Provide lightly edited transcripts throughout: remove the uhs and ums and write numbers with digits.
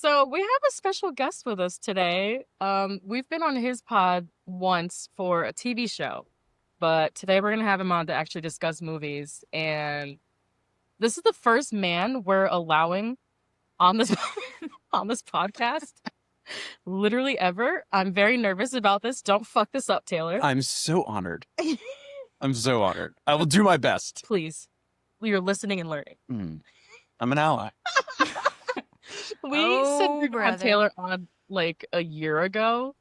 So we have a special guest with us today. We've been on his pod once for a TV show, but today we're gonna have him on to actually discuss movies. And this is the first man we're allowing on this on this podcast, literally ever. I'm very nervous about this. Don't fuck this up, Taylor. I'm so honored. I'm so honored. I will do my best. Please, you're listening and learning. I'm an ally. We said we were had Taylor on like a year ago,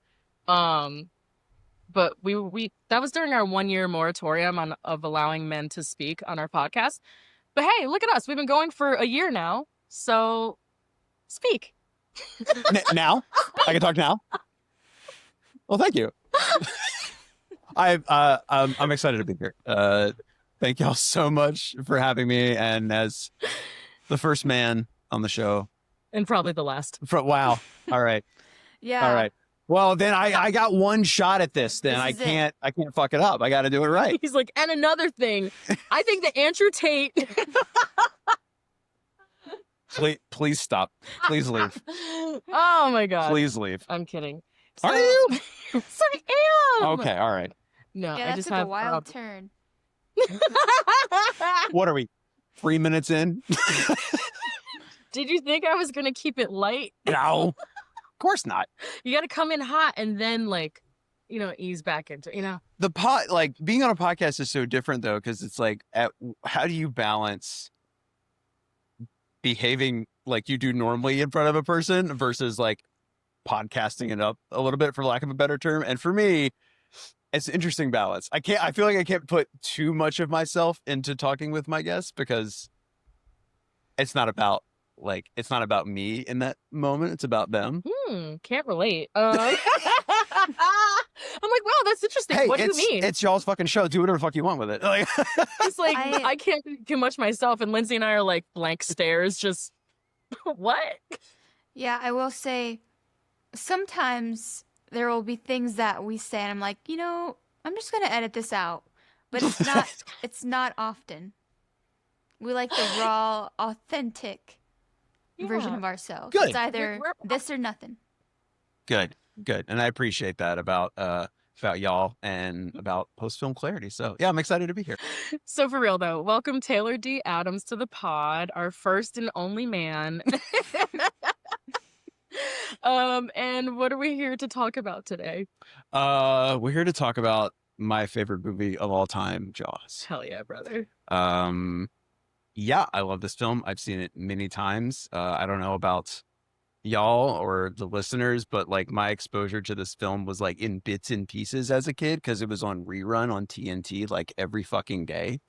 but we that was during our 1-year moratorium of allowing men to speak on our podcast. But hey, look at us. We've been going for a year now. So speak. Now? I can talk now? Well, thank you. I'm excited to be here. Thank y'all so much for having me. And as the first man on the show. And probably the last. Wow. All right. Yeah. All right. Well, then I got one shot at this. Then I can't fuck it up. I got to do it right. He's like, and another thing, I think that Andrew Tate. Please stop. Please leave. Oh my God. Please leave. I'm kidding. Are you? So I am. Okay. All right. No, yeah, I just took have a wild turn. What are we? 3 minutes in? Did you think I was gonna keep it light? No. Of course not. You got to come in hot and then ease back into being on a podcast is so different though, because it's like, how do you balance behaving like you do normally in front of a person versus like podcasting it up a little bit, for lack of a better term? And for me, it's an interesting balance. I feel like I can't put too much of myself into talking with my guests, because it's not about me in that moment. It's about them. Can't relate. I'm like, wow, that's interesting. Hey, what do you mean? It's y'all's fucking show. Do whatever the fuck you want with it. Like, it's like, I can't do too much myself. And Lindsay and I are like blank stares, just, what? Yeah, I will say, sometimes there will be things that we say, and I'm like, I'm just going to edit this out. But it's not often. We like the raw, authentic version of ourselves. Good. It's either this or nothing. Good. And I appreciate that about y'all and about post-film clarity. So yeah, I'm excited to be here. So for real though, welcome Taylor D. Adams to the pod, our first and only man. And what are we here to talk about today? We're here to talk about my favorite movie of all time, Jaws. Hell yeah, brother. Yeah, I love this film. I've seen it many times. I don't know about y'all or the listeners, but like my exposure to this film was like in bits and pieces as a kid, because it was on rerun on TNT like every fucking day.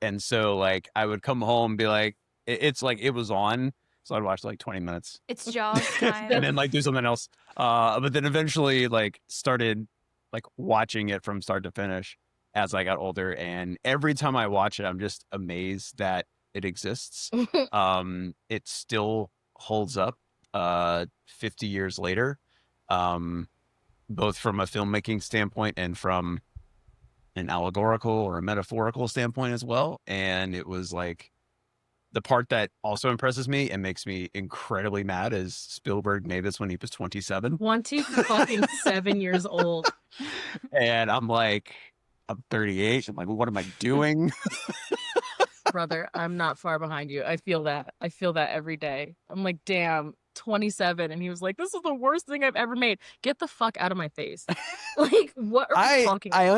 And so like I would come home and be like, it's like it was on. So I'd watch like 20 minutes. It's Jaws time. And then like do something else. But then eventually like started like watching it from start to finish as I got older. And every time I watch it, I'm just amazed that it exists. It still holds up 50 years later, both from a filmmaking standpoint and from an allegorical or a metaphorical standpoint as well. And it was like, the part that also impresses me and makes me incredibly mad is Spielberg made this when he was 27. 27 years old. And I'm like, I'm 38. I'm like, what am I doing? Brother, I'm not far behind you. I feel that every day. I'm like, damn, 27. And he was like, this is the worst thing I've ever made. Get the fuck out of my face. Like, what are you talking about? I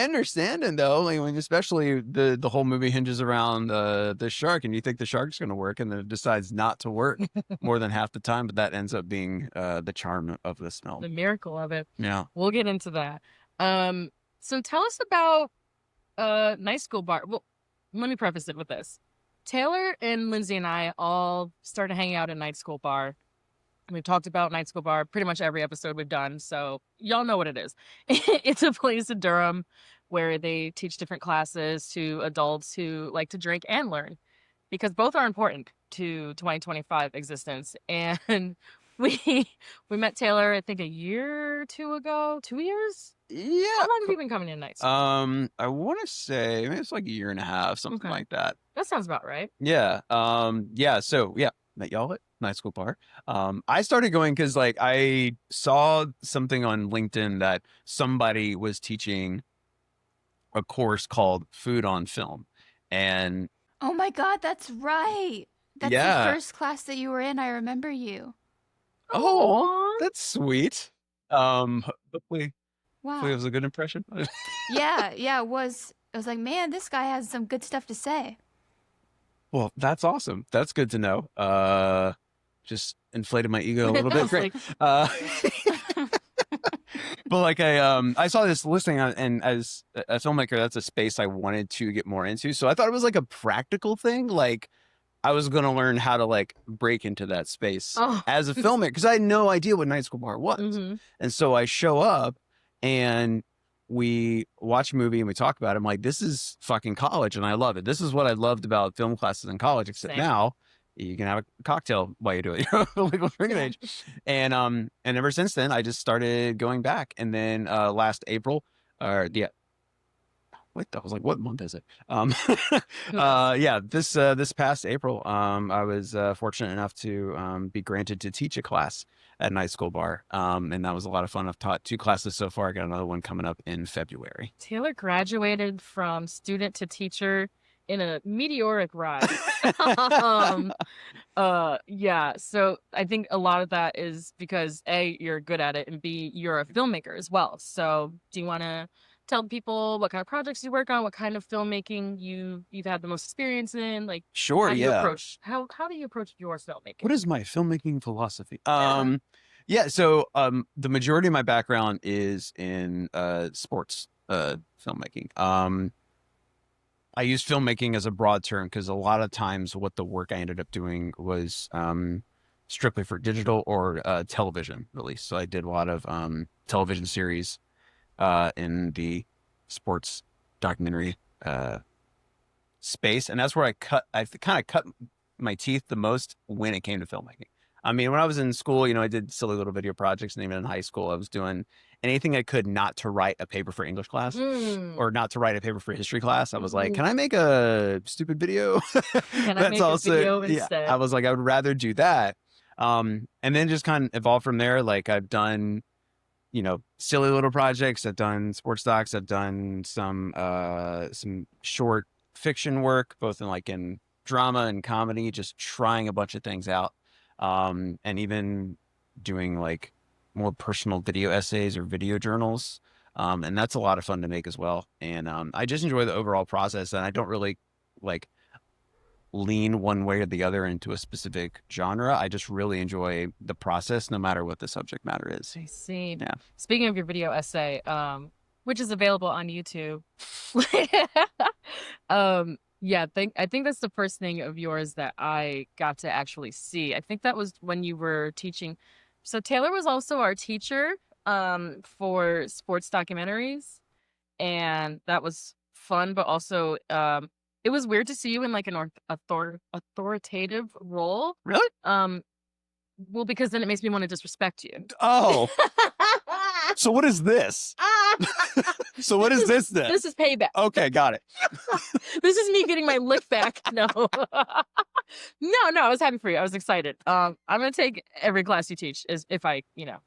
understand it though. Like, when especially the whole movie hinges around the shark, and you think the shark's going to work, and then it decides not to work more than half the time. But that ends up being the charm of this film. The miracle of it. Yeah. We'll get into that. So tell us about Night School Bar. Well, let me preface it with this. Taylor and Lindsay and I all started hanging out at Night School Bar. We've talked about Night School Bar pretty much every episode we've done, so y'all know what it is. It's a place in Durham where they teach different classes to adults who like to drink and learn, because both are important to 2025 existence. And we met Taylor, I think, a year or two ago. 2 years? Yeah. How long have you been coming in Night School? I want to say maybe it's like a year and a half, something like that. That sounds about right. Yeah. Yeah. So yeah, met y'all at Night School Bar. I started going because like I saw something on LinkedIn that somebody was teaching a course called Food on Film. And Oh my God, that's right. That's the yeah, first class that you were in. I remember you. oh, Aw. that's sweet. Hopefully it Wow. was a good impression. Yeah, it was. I was like, man, this guy has some good stuff to say. Well, that's awesome. That's good to know. Just inflated my ego a little I bit. was Great. like, But like I saw this listing and as a filmmaker, that's a space I wanted to get more into. So I thought it was like a practical thing. Like I was going to learn how to like break into that space oh. as a filmmaker because I had no idea what Night School Bar was. Mm-hmm. And so I show up and we watch a movie and we talk about it. I'm like, this is fucking college and I love it. This is what I loved about film classes in college, except Same. now you can have a cocktail while you do it. You're legal drinking age. And ever since then I just started going back. And then last April, what I was like, what month is it? Yeah, this past April, I was fortunate enough to be granted to teach a class at Night School Bar, and that was a lot of fun. I've taught 2 classes so far. I got another one coming up in February. Taylor graduated from student to teacher in a meteoric rise. Yeah, so I think a lot of that is because A, you're good at it, and B, you're a filmmaker as well. So do you want to tell people what kind of projects you work on, what kind of filmmaking you've had the most experience in? Like, Sure, how do you yeah. approach how do you approach your filmmaking? What is my filmmaking philosophy? Yeah. Yeah, so the majority of my background is in sports filmmaking. I use filmmaking as a broad term because a lot of times what the work I ended up doing was strictly for digital or television release. So I did a lot of television series in the sports documentary space, and that's where I kind of cut my teeth the most when it came to filmmaking. I mean, when I was in school, I did silly little video projects, and even in high school, I was doing anything I could not to write a paper for English class or not to write a paper for history class. I was like, can I make a stupid video? Can I make a video instead? I was like, I would rather do that. And then just kind of evolve from there. Like I've done, silly little projects. I've done sports docs. I've done some short fiction work, both in drama and comedy, just trying a bunch of things out. And even doing like more personal video essays or video journals. And that's a lot of fun to make as well. And I just enjoy the overall process, and I don't really like lean one way or the other into a specific genre. I just really enjoy the process no matter what the subject matter is. I see. Yeah. Speaking of your video essay, which is available on YouTube. Yeah, I think that's the first thing of yours that I got to actually see. I think that was when you were teaching. So Taylor was also our teacher for sports documentaries, and that was fun, but also it was weird to see you in like an authoritative role. Really? Well, because then it makes me want to disrespect you. Oh. So what is this? So what is this then? This is payback. Okay, got it. This is me getting my lick back. No. No, I was happy for you. I was excited. I'm gonna take every class you teach if I,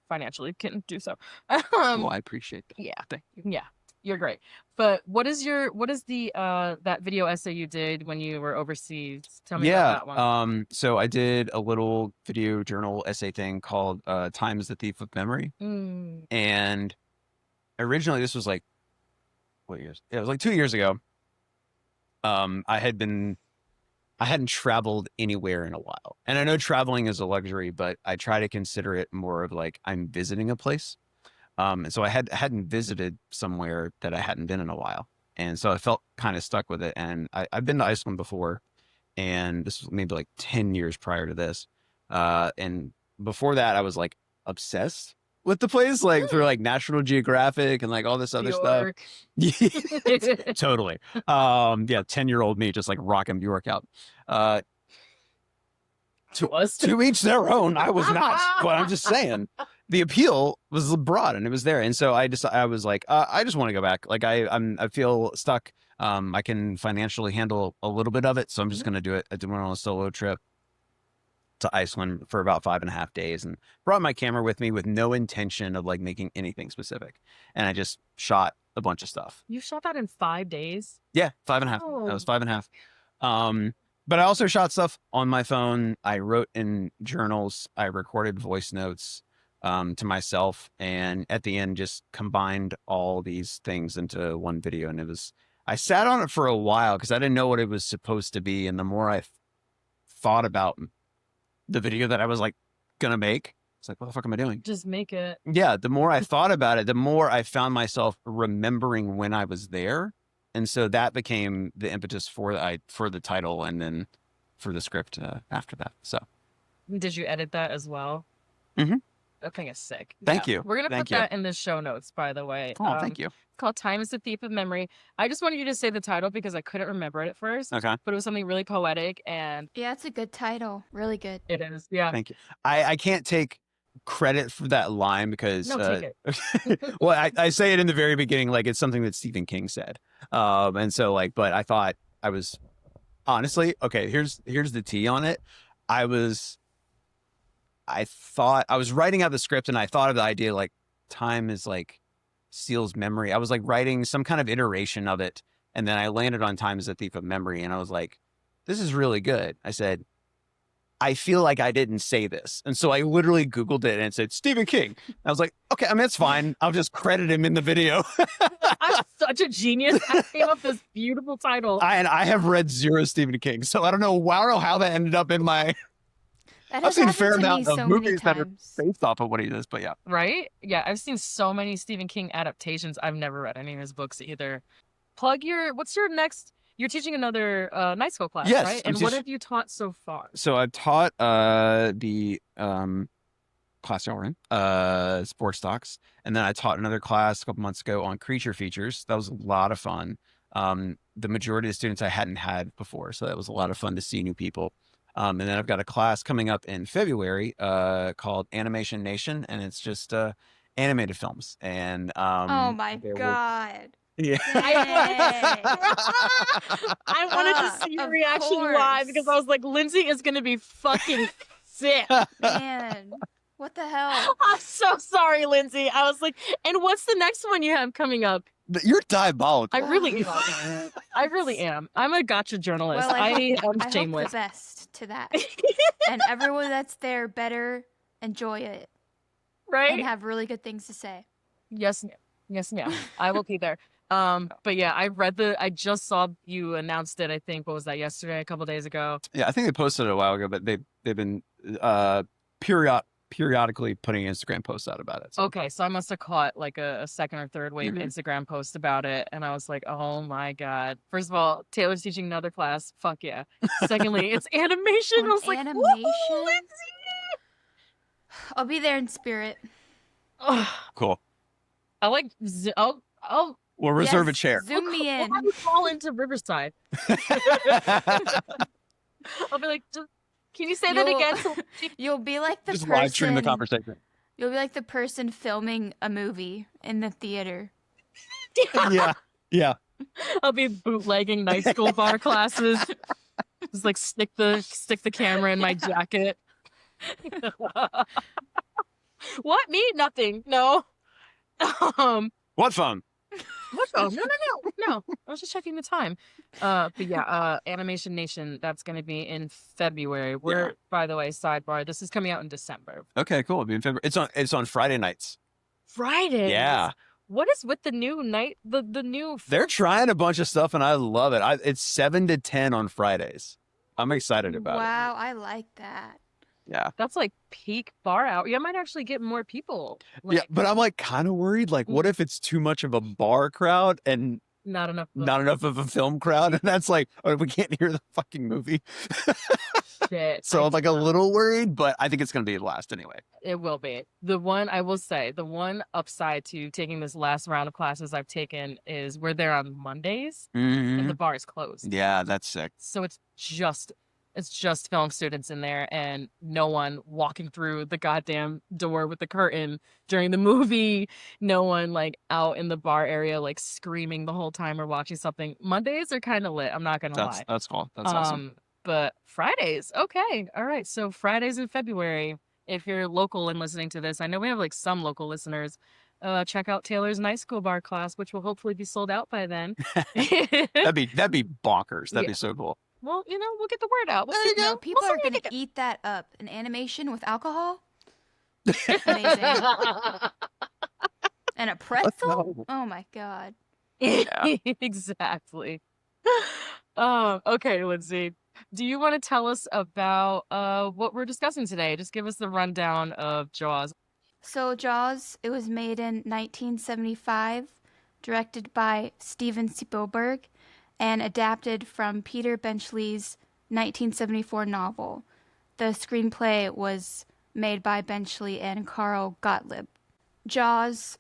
financially can do so. Well, I appreciate that. Yeah. Thank you. Yeah. You're great. But what is the that video essay you did when you were overseas? Tell me about that one. So I did a little video journal essay thing called Time is the Thief of Memory. And originally this was like what years? Yeah, it was like 2 years ago. I hadn't traveled anywhere in a while. And I know traveling is a luxury, but I try to consider it more of like I'm visiting a place. And so I hadn't visited somewhere that I hadn't been in a while. And so I felt kind of stuck with it. And I've been to Iceland before, and this was maybe like 10 years prior to this. And before that, I was like obsessed with the place, like through like National Geographic and like all this other stuff. Totally. Yeah, 10-year-old me just like rocking Bjork out. To each their own. I was not, but I'm just saying the appeal was broad and it was there. And so I was like, I just want to go back. Like I feel stuck. I can financially handle a little bit of it. So I'm just going to do it. I did one on a solo trip. to Iceland for about 5.5 days and brought my camera with me with no intention of like making anything specific. And I just shot a bunch of stuff. You shot that in 5 days? Yeah, 5.5. Oh. That was 5.5. But I also shot stuff on my phone. I wrote in journals. I recorded voice notes to myself. And at the end, just combined all these things into one video. And I sat on it for a while because I didn't know what it was supposed to be. And the more I thought about the video that I was like gonna make, it's like, what the fuck am I doing? Just make it. Yeah, the more I thought about it, the more I found myself remembering when I was there, and so that became the impetus for the title and then for the script after that. So, Did you edit that as well? Mm-hmm. That thing is sick. Thank you. We're gonna Thank put you. that in the show notes, by the way. Oh, thank you. It's called Time is the Thief of Memory. I just wanted you to say the title because I couldn't remember it at first. Okay. But it was something really poetic, and Yeah, it's a good title. Really good. it is. Yeah. Thank you. I can't take credit for that line because No, take it. well, I say it in the very beginning like it's something that Stephen King said. And so like, but I thought I was honestly, okay, here's the tea on it. I thought I was writing out the script and I thought of the idea like time is like steals memory. I was like writing some kind of iteration of it. And then I landed on time is a thief of memory. And I was like, this is really good. I said, I feel like I didn't say this. And so I literally Googled it and it said Stephen King. I was like, okay, I mean, it's fine. I'll just credit him in the video. I'm such a genius. I came up with this beautiful title. I have read zero Stephen King. So I don't know how that ended up in my... That I've has seen a happened fair to me amount of so many movies that are times. based off of what he does, but yeah. Right? Yeah, I've seen so many Stephen King adaptations. I've never read any of his books either. What's your next, you're teaching another night school class, Yes, right? I'm And what have you taught so far? So I've taught the class y'all were in, sports docs, and then I taught another class a couple months ago on creature features. That was a lot of fun. The majority of the students I hadn't had before, so that was a lot of fun to see new people. And then I've got a class coming up in February called Animation Nation, and it's just animated films. And Oh my god. Yeah. I wanted to see your Of reaction live because I was like, Lindsay is going to be fucking sick. Man, what the hell? I'm so sorry, Lindsay. I was like, and what's the next one you have coming up? You're diabolical. I really am. I really am. I'm a gotcha journalist. Well, I am hope the shameless. best to that. And everyone that's there better enjoy it and Right? have really good things to say. Yes, ma'am. Yes, ma'am. I will be there. But yeah, I just saw you announced it, I think, what was that, yesterday, a couple days ago? Yeah, I think they posted it a while ago, but they've been periodically putting Instagram posts out about it. So. Okay, so I must have caught like a second or third wave Mhm. Instagram post about it, and I was like, oh my god. First of all, Taylor's teaching another class. Fuck yeah. Secondly, it's animation. I was like, Animation? woohoo, Lindsay! I'll be there in spirit. Oh, Cool. I like. I'll We'll reserve a Yes, chair. Zoom me We'll in. have you call into Riverside. I'll be like, can you say that You'll- again? So You'll be like the Just live stream the person. conversation. You'll be like the person filming a movie in the theater. Yeah. Yeah. I'll be bootlegging night school bar classes. Just like stick the camera in my jacket. What? Me? Nothing. No. What fun? What? Oh, no. I was just checking the time. But yeah, Animation Nation, that's gonna be in February. We're, by the way, sidebar, this is coming out in December. Okay, cool. It'll be in February. It's on Friday nights. Friday. Yeah. What is with the new night? The new. They're trying a bunch of stuff and I love it. It's 7 to 10 on Fridays. I'm excited about it. Wow, I like that. Yeah. That's like peak bar hour. Yeah, I might actually get more people. Yeah, but I'm like kind of worried. Like, what if it's too much of a bar crowd and not enough. not enough of a film crowd? And that's like, oh, we can't hear the fucking movie. Shit. So I'm like a little worried, but I think it's going to be the last anyway. It will be. The one I will say, the one upside to taking this last round of classes I've taken is we're there on Mondays Mhm. and the bar is closed. Yeah, that's sick. So it's just film students in there and no one walking through the goddamn door with the curtain during the movie. No one like out in the bar area like screaming the whole time or watching something. Mondays are kind of lit. I'm not gonna lie. That's cool. That's awesome. But Fridays, okay, all right. So Fridays in February, if you're local and listening to this, I know we have like some local listeners. Check out Taylor's Night School Bar class, which will hopefully be sold out by then. That'd be bonkers. That'd Yeah. be so cool. Well, we'll get the word out. We'll There see. you go. No, people We'll are see gonna eat that up. An animation with alcohol, amazing, and a pretzel. go. Oh my god. Yeah. Exactly. Okay, Lindsay. Do you want to tell us about what we're discussing today? Just give us the rundown of Jaws. So Jaws, it was made in 1975, directed by Steven Spielberg, and adapted from Peter Benchley's 1974 novel. The screenplay was made by Benchley and Carl Gottlieb. Jaws,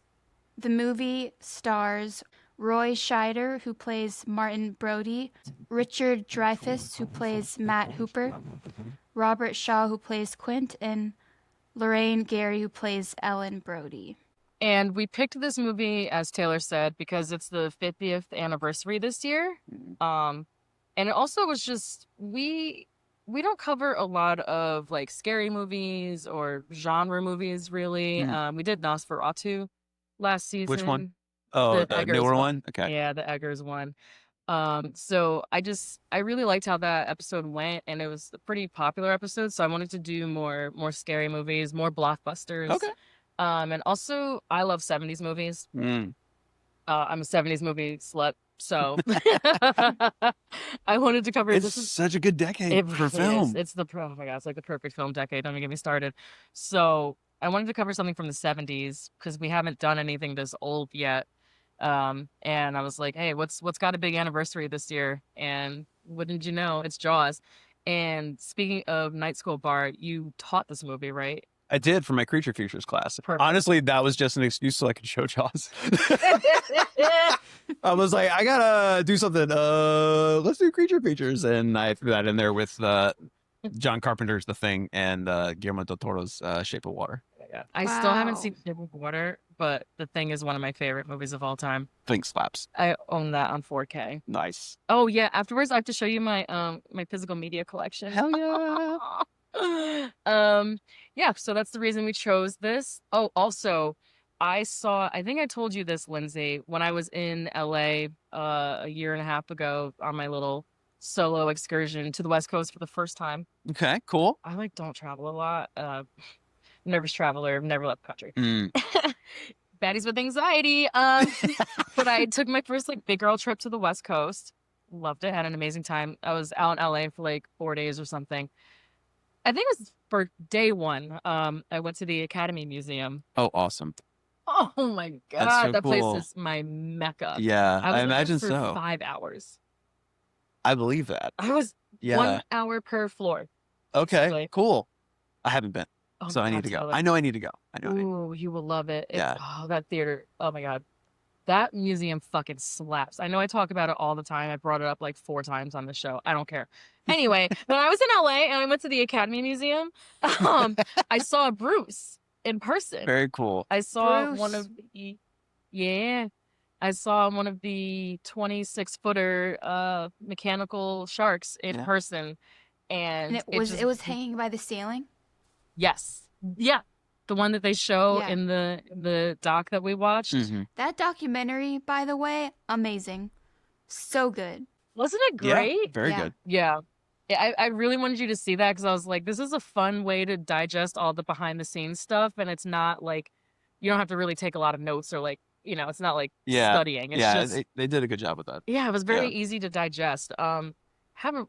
the movie, stars Roy Scheider, who plays Martin Brody, Richard Dreyfuss, who plays Matt Hooper, Robert Shaw, who plays Quint, and Lorraine Gary, who plays Ellen Brody. And we picked this movie, as Taylor said, because it's the 50th anniversary this year. And it also was just we don't cover a lot of like scary movies or genre movies really. We did Nosferatu last season. Which one? Oh, the Eggers newer one? Okay. Yeah, the Eggers one. So I really liked how that episode went, and it was a pretty popular episode. So I wanted to do more scary movies, more blockbusters. Okay. And also I love 70s movies. I'm a 70s movie slut, so I wanted to cover It's such a good decade for film. It's oh my god, it's like the perfect film decade. Don't even get me started. So I wanted to cover something from the 70s because we haven't done anything this old yet. And I was like, hey, what's got a big anniversary this year? And wouldn't you know, it's Jaws. And speaking of Night School Bar, you taught this movie, right? I did for my Creature Features class. Perfect. Honestly, that was just an excuse so I could show Jaws. I was like, I gotta do something. Let's do Creature Features, and I threw that in there with John Carpenter's The Thing and Guillermo del Toro's Shape of Water. Yeah, I still haven't Wow. seen Shape of Water, but The Thing is one of my favorite movies of all time. Thing slaps. I own that on 4K. Nice. Oh yeah, afterwards I have to show you my my physical media collection. Hell yeah. Yeah, so that's the reason we chose this. Oh, also, I think I told you this, Lindsay, when I was in LA a year and a half ago on my little solo excursion to the West Coast for the first time. Okay, cool. I don't travel a lot. Nervous traveler, never left the country. Baddies with anxiety. But I took my first big girl trip to the West Coast. Loved it. Had an amazing time. I was out in LA for 4 days or something. I think it was for day one. I went to the Academy Museum. Oh, awesome. Oh my That's god, so that cool. place is my mecca. Yeah, I was I there imagine for so. 5 hours. I believe that. I was Yeah. 1 hour per floor. Okay, basically. cool. I haven't been, Oh so my I God, need to go. Taylor. I know I need to go. I know. Ooh, you will love it. Yeah. Oh, that theater. Oh my god. That museum fucking slaps. I know I talk about it all the time. I brought it up 4 times on the show. I don't care. Anyway, when I was in LA and I went to the Academy Museum, I saw Bruce in person. Very cool. I saw Bruce. one of the I saw one of the 26-footer mechanical sharks in Yeah. person, and And it was hanging by the ceiling. yes, yeah, the one that they show Yeah. in the doc that we watched. Mhm. That documentary, by the way, amazing. So good. Wasn't it Yeah, great? very Yeah. good. Yeah. Yeah, I really wanted you to see that because I was like, this is a fun way to digest all the behind the scenes stuff, and it's not you don't have to really take a lot of notes or it's not Yeah, studying. It's yeah, just they did a good job with that. yeah, it was very Yeah. easy to digest. Have a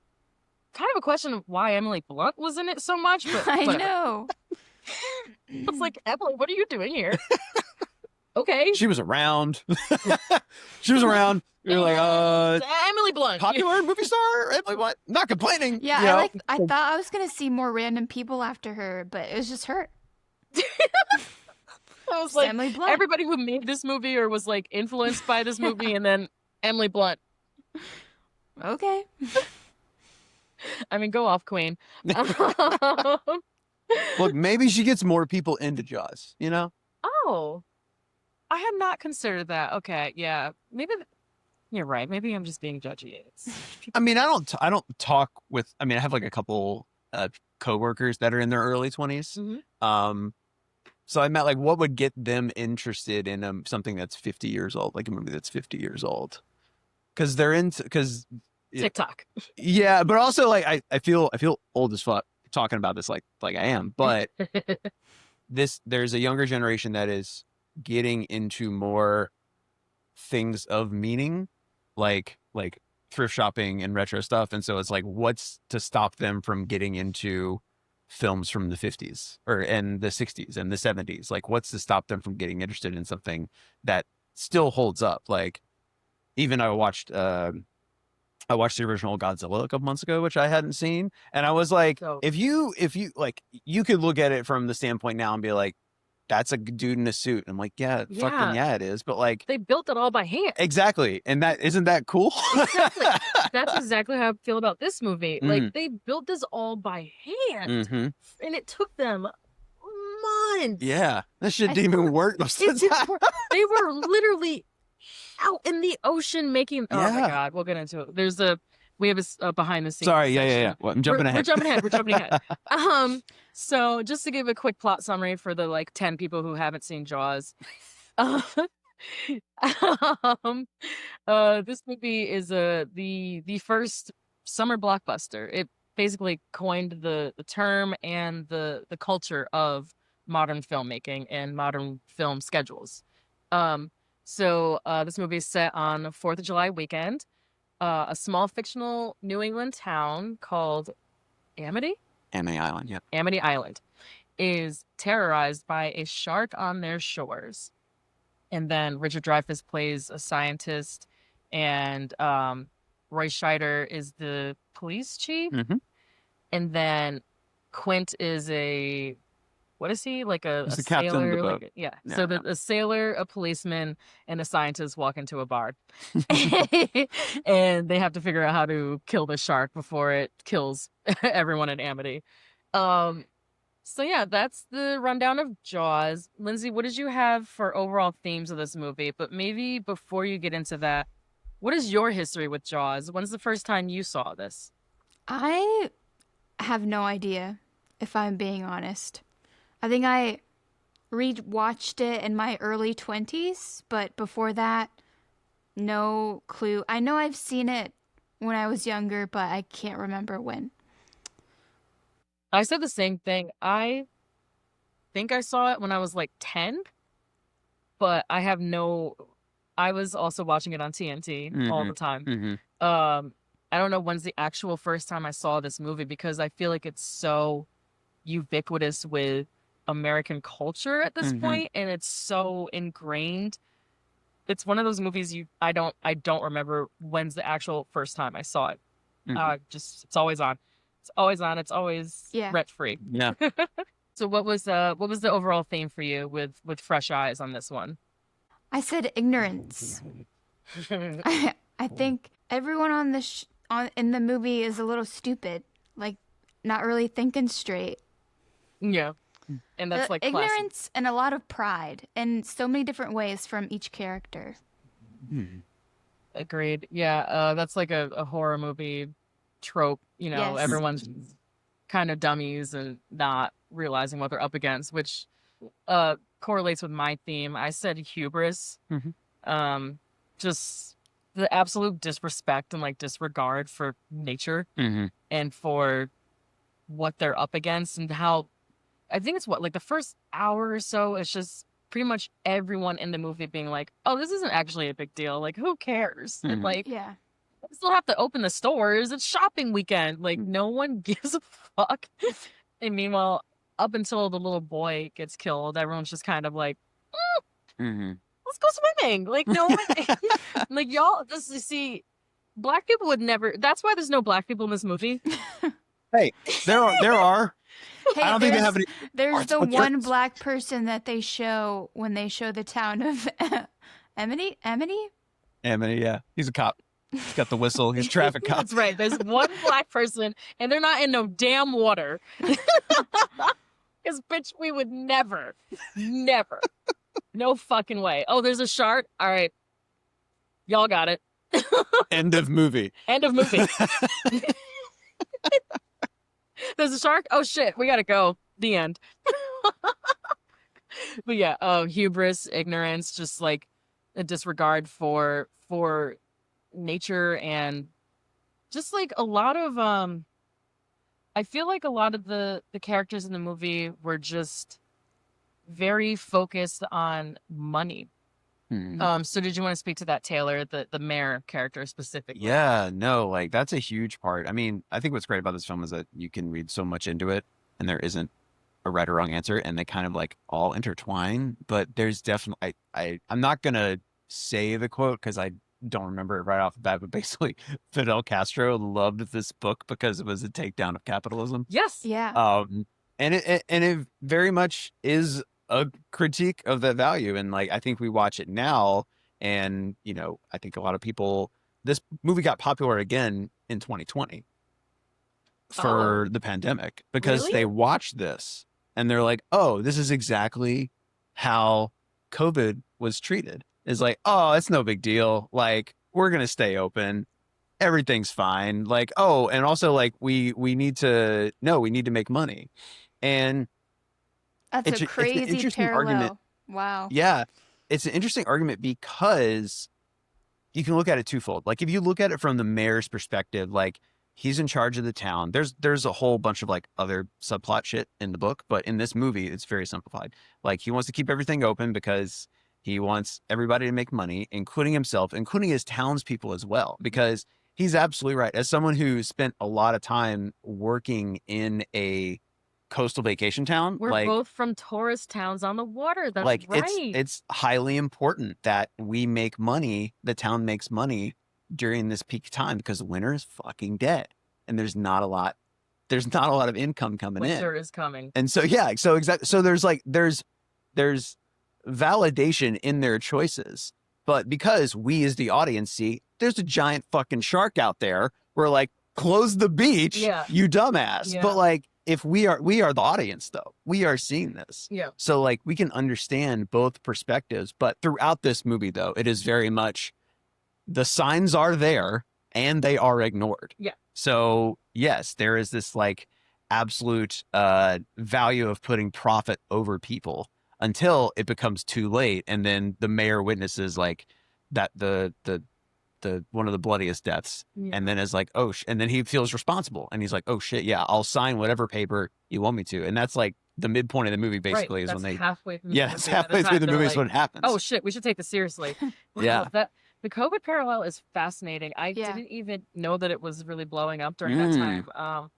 kind of a question of why Emily Blunt was in it so much, but I whatever. know. I was like, Emily, what are you doing here? Okay. She was around. She was around. You're like, Emily Blunt. popular movie star. Emily Blunt. Not complaining. Yeah, you know? I thought I was gonna see more random people after her, but it was just her. I was like, Emily Blunt. everybody who made this movie or was influenced by this movie, and then Emily Blunt. Okay. I mean, go off, Queen. Look, maybe she gets more people into Jaws. You know? Oh, I had not considered that. Okay, yeah, maybe You're right. Maybe I'm just being judgy. I mean, I don't talk with. I mean, I have like a couple coworkers that are in their early 20s. So I meant like, what would get them interested in something that's 50 years old, like a movie that's 50 years old, because they're into TikTok. Yeah, but also like I feel old as fuck talking about this like I am, but there's a younger generation that is getting into more things of meaning, like thrift shopping and retro stuff, and so it's like, what's to stop them from getting into films from the 50s and the 60s and the 70s? Like, what's to stop them from getting interested in something that still holds up? Like, even I watched the original Godzilla a couple months ago, which I hadn't seen, and I was like, if you like, you could look at it from the standpoint now and be like, that's a dude in a suit. I'm like, fucking yeah, it is. But like, they built it all by hand. Exactly. And isn't that cool? Exactly. That's exactly how I feel about this movie. Like, they built this all by hand, and it took them months. Yeah, that shit didn't even work most of the time. They were literally out in the ocean making. Oh my god, we'll get into it. We have a behind the scenes. Sorry, yeah. Well, I'm jumping ahead. We're jumping ahead. So just to give a quick plot summary for the like 10 people who haven't seen Jaws. This movie is the first summer blockbuster. It basically coined the term and the culture of modern filmmaking and modern film schedules. So this movie is set on 4th of July weekend. A small fictional New England town called Amity Island, yeah. Amity Island is terrorized by a shark on their shores. And then Richard Dreyfuss plays a scientist, and Roy Scheider is the police chief. And then Quint is what is he? Like He's the sailor? captain of the boat. Yeah. So a sailor, a policeman, and a scientist walk into a bar. And they have to figure out how to kill the shark before it kills everyone in Amity. So yeah, that's the rundown of Jaws. Lindsay, what did you have for overall themes of this movie? But maybe before you get into that, what is your history with Jaws? When's the first time you saw this? I have no idea, if I'm being honest. I think I rewatched it in my early 20s, but before that, no clue. I know I've seen it when I was younger, but I can't remember when. I said the same thing. I think I saw it when I was like 10, but I was also watching it on TNT all the time. I don't know when's the actual first time I saw this movie, because I feel like it's so ubiquitous with American culture at this point, and it's so ingrained. It's one of those movies I don't remember when's the actual first time I saw it. It's always on. It's always on. It's always rent free. Yeah. So what was the overall theme for you with fresh eyes on this one? I said ignorance. I think everyone in the movie is a little stupid, like not really thinking straight. Yeah. And that's like ignorance and a lot of pride in so many different ways from each character. Agreed. Yeah, that's like a horror movie trope. Yes. Everyone's kind of dummies and not realizing what they're up against, which correlates with my theme. I said hubris. Just the absolute disrespect and like disregard for nature and for what they're up against, and how I think it's like the first hour or so, it's just pretty much everyone in the movie being like, oh, this isn't actually a big deal. Like, who cares? And like, we still have to open the stores. It's shopping weekend. Like, no one gives a fuck. And meanwhile, up until the little boy gets killed, everyone's just kind of like, let's go swimming. Like, no one, like, y'all, see, black people would never, that's why there's no black people in this movie. Hey, there are. Hey, I don't think they have any. There's the one black person that they show when they show the town of Amity? Amity, yeah. He's a cop. He's got the whistle. He's a traffic cop. That's right. There's one black person, and they're not in no damn water. Because, bitch, we would never. No fucking way. Oh, there's a shark? All right. Y'all got it. End of movie. End of movie. There's a shark. Oh shit, we gotta go. The end. But yeah, hubris, ignorance, just like a disregard for nature, and just like a lot of I feel like a lot of the characters in the movie were just very focused on money. So did you want to speak to that, Taylor, the mayor character specifically? Yeah, no, like that's a huge part. I mean, I think what's great about this film is that you can read so much into it and there isn't a right or wrong answer, and they kind of like all intertwine, but there's definitely I'm not gonna say the quote because I don't remember it right off the bat, but basically Fidel Castro loved this book because it was a takedown of capitalism. Yes. Yeah. And it very much is a critique of that value. And like, I think we watch it now, and you know, I think a lot of people, this movie got popular again in 2020 for the pandemic because Really? they watched this and they're like, oh, this is exactly how COVID was treated. It's like, oh, it's no big deal. Like, we're gonna stay open. Everything's fine. Like, oh, and also like we need to make money. And That's it's a an crazy interesting parallel. argument. Wow. Yeah, it's an interesting argument because you can look at it twofold. Like, if you look at it from the mayor's perspective, like he's in charge of the town. There's a whole bunch of like other subplot shit in the book, but in this movie, it's very simplified. Like, he wants to keep everything open because he wants everybody to make money, including himself, including his townspeople as well, because he's absolutely right. As someone who spent a lot of time working in a coastal vacation town, We're like, both from tourist towns on the water. That's like right. it's highly important that we make money, the town makes money during this peak time, because winter is fucking dead and there's not a lot of income coming in. Winter is coming. And so yeah, so exactly, so there's validation in their choices, but because we as the audience see there's a giant fucking shark out there, we're like, close the beach, Yeah. you dumbass. Yeah. But like, if we are the audience though, we are seeing this. Yeah. So like, we can understand both perspectives, but throughout this movie though, it is very much the signs are there and they are ignored. Yeah. So yes, there is this like absolute value of putting profit over people until it becomes too late, and then the mayor witnesses like that the one of the bloodiest deaths, Yeah. and then is like, oh, and then he feels responsible, and he's like, oh shit, yeah, I'll sign whatever paper you want me to, and that's like the midpoint of the movie basically, right. is when That's they halfway through. yeah, it's halfway through the movie is when it happens. Oh shit, we should take this seriously. Wow, Yeah. The COVID parallel is fascinating. I Yeah. didn't even know that it was really blowing up during that time.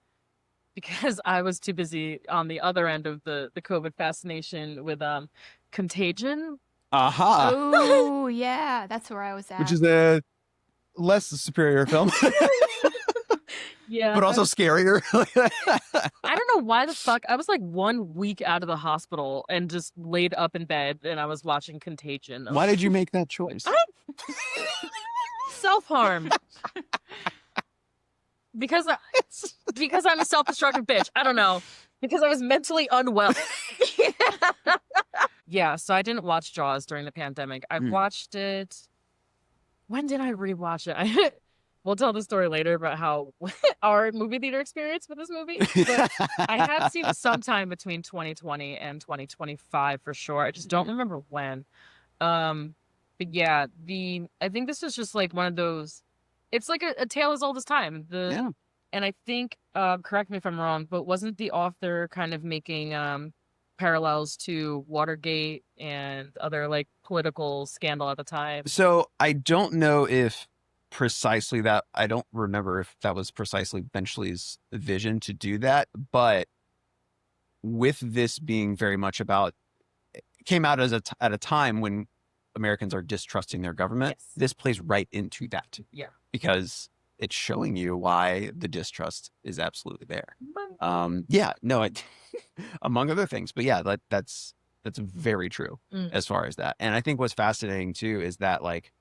Because I was too busy on the other end of the COVID fascination with Contagion. Aha. Oh, yeah. That's where I was at. Which is a less superior film, Yeah. but also scarier. I don't know why the fuck. I was like 1 week out of the hospital and just laid up in bed and I was watching Contagion. Why did you make that choice? Self-harm. because I'm a self-destructive bitch. I don't know. Because I was mentally unwell. Yeah, so I didn't watch Jaws during the pandemic. I watched it. When did I rewatch it? We'll tell the story later about how our movie theater experience with this movie. But I had seen it sometime between 2020 and 2025 for sure. I just don't remember when. But yeah, I think this is just like one of those. It's like a tale as old as time. Yeah. And I think, correct me if I'm wrong, but wasn't the author kind of making parallels to Watergate and other like political scandal at the time? So I don't know if precisely that, I don't remember if that was precisely Benchley's vision to do that, but with this being very much about, it came out as at a time when Americans are distrusting their government. Yes. This plays right into that. Yeah. Because it's showing you why the distrust is absolutely there. But- Yeah, no, among other things, but yeah, that's very true as far as that. And I think what's fascinating too is that like,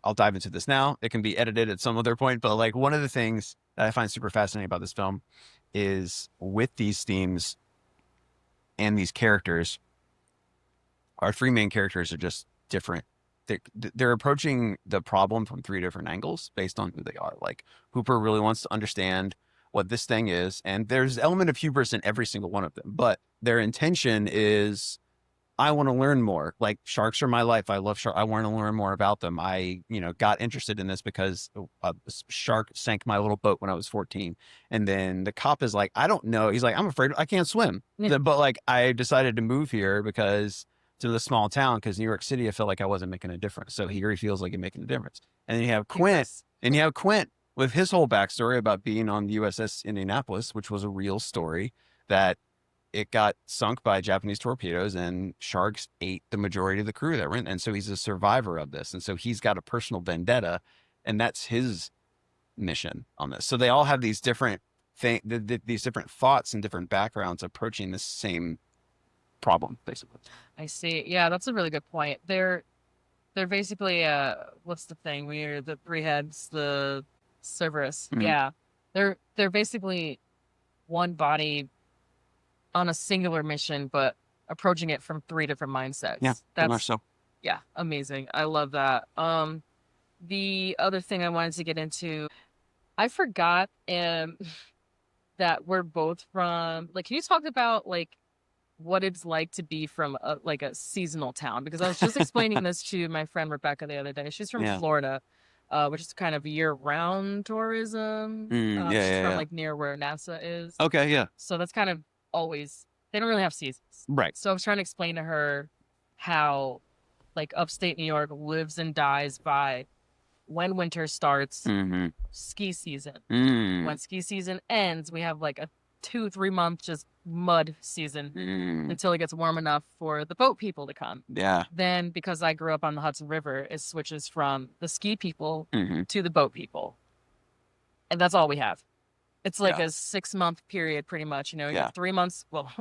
I'll dive into this now. It can be edited at some other point, but like one of the things that I find super fascinating about this film is with these themes and these characters, our three main characters are just different they're approaching the problem from 3 different angles based on who they are. Like Hooper really wants to understand what this thing is, and there's an element of hubris in every single one of them, but their intention is, I want to learn more. Like, sharks are my life. I love sharks. I want to learn more about them. I, got interested in this because a shark sank my little boat when I was 14. And then the cop is like, I don't know. He's like, I'm afraid I can't swim. Yeah. But like, I decided to move here because to the small town, because New York City, I felt like I wasn't making a difference. So here he feels like he's making a difference. And then you have Quint with his whole backstory about being on the USS Indianapolis, which was a real story that it got sunk by Japanese torpedoes and sharks ate the majority of the crew that were in. And so he's a survivor of this. And so he's got a personal vendetta, and that's his mission on this. So they all have these different these different thoughts and different backgrounds approaching the same problem, basically. I see. Yeah, that's a really good point. They're basically what's the thing? We're the three heads, the Cerberus. Mhm. Yeah. They're basically one body on a singular mission, but approaching it from 3 different mindsets. Yeah, very much That's so. yeah, amazing. I love that. The other thing I wanted to get into, I forgot that we're both from, like, can you talk about like what it's like to be from a seasonal town? Because I was just explaining this to my friend Rebecca the other day. She's from Yeah. Florida, which is kind of year-round tourism. Yeah, She's yeah, from yeah. like near where NASA is. Okay, yeah. So that's kind of always, they don't really have seasons. Right. So I was trying to explain to her how like upstate New York lives and dies by when winter starts, Mm-hmm. ski season. Mm. When ski season ends, we have like a 2-3 month just mud season Mm. until it gets warm enough for the boat people to come. Yeah. Then, because I grew up on the Hudson River, it switches from the ski people Mm-hmm. to the boat people. And that's all we have. It's like Yeah. a 6-month period, pretty much. You Yeah. have 3 months. Well,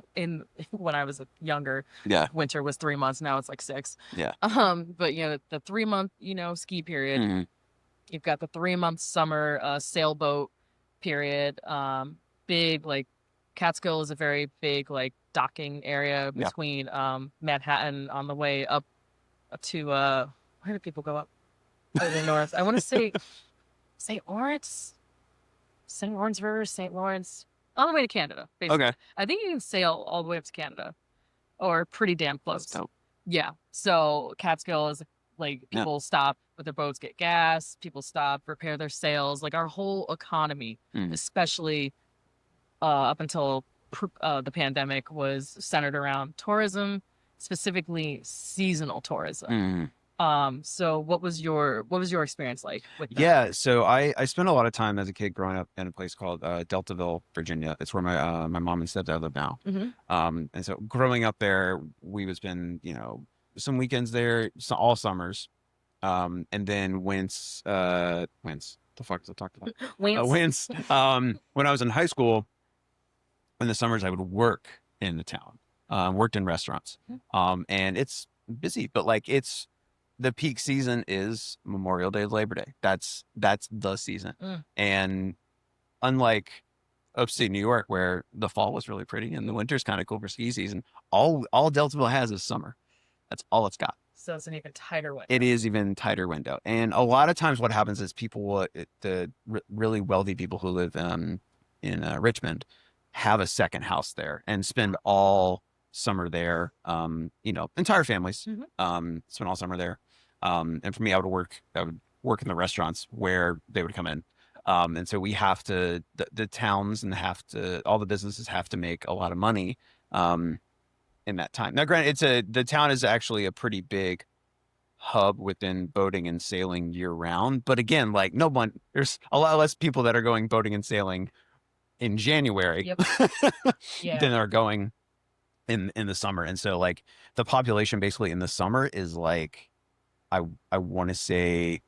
when I was younger, Yeah. winter was 3 months. Now it's like 6. Yeah. But the 3-month, ski period. Mm-hmm. You've got the 3-month summer sailboat period. Big, like, Catskill is a very big, like, docking area Yeah. between Manhattan on the way up to where do people go up? Further north. I want to say St. Lawrence, St. Lawrence River, St. Lawrence, on the way to Canada. Basically. Okay. I think you can sail all the way up to Canada, or pretty damn close. That's dope. Yeah. So Catskill is like, Yeah. people stop with their boats, get gas. People stop, repair their sails. Like, our whole economy, Mhm. especially up until the pandemic, was centered around tourism, specifically seasonal tourism. Mm-hmm. So what was your experience like with that? Yeah, so I spent a lot of time as a kid growing up in a place called Deltaville, Virginia. It's where my mom and stepdad live now. Mhm. And so growing up there, we would spend some weekends there, all summers, and then whence the fuck is I talking about? Whence? When I was in high school, in the summers I would work in the town, worked in restaurants, and it's busy, but like it's. The peak season is Memorial Day, Labor Day. That's the season. And unlike upstate New York, where the fall was really pretty and the winter's kind of cool for ski season, all Deltaville has is summer. That's all it's got. So it's an even tighter window. It is even tighter window. And a lot of times what happens is the really wealthy people who live in Richmond have a second house there and spend all summer there. Entire families spend all summer there. And for me, I would work in the restaurants where they would come in. And so we have to, the towns and all the businesses have to make a lot of money in that time. Now, granted, the town is actually a pretty big hub within boating and sailing year round. But again, like there's a lot less people that are going boating and sailing in January than are going in the summer. And so like the population basically in the summer is like, I want to say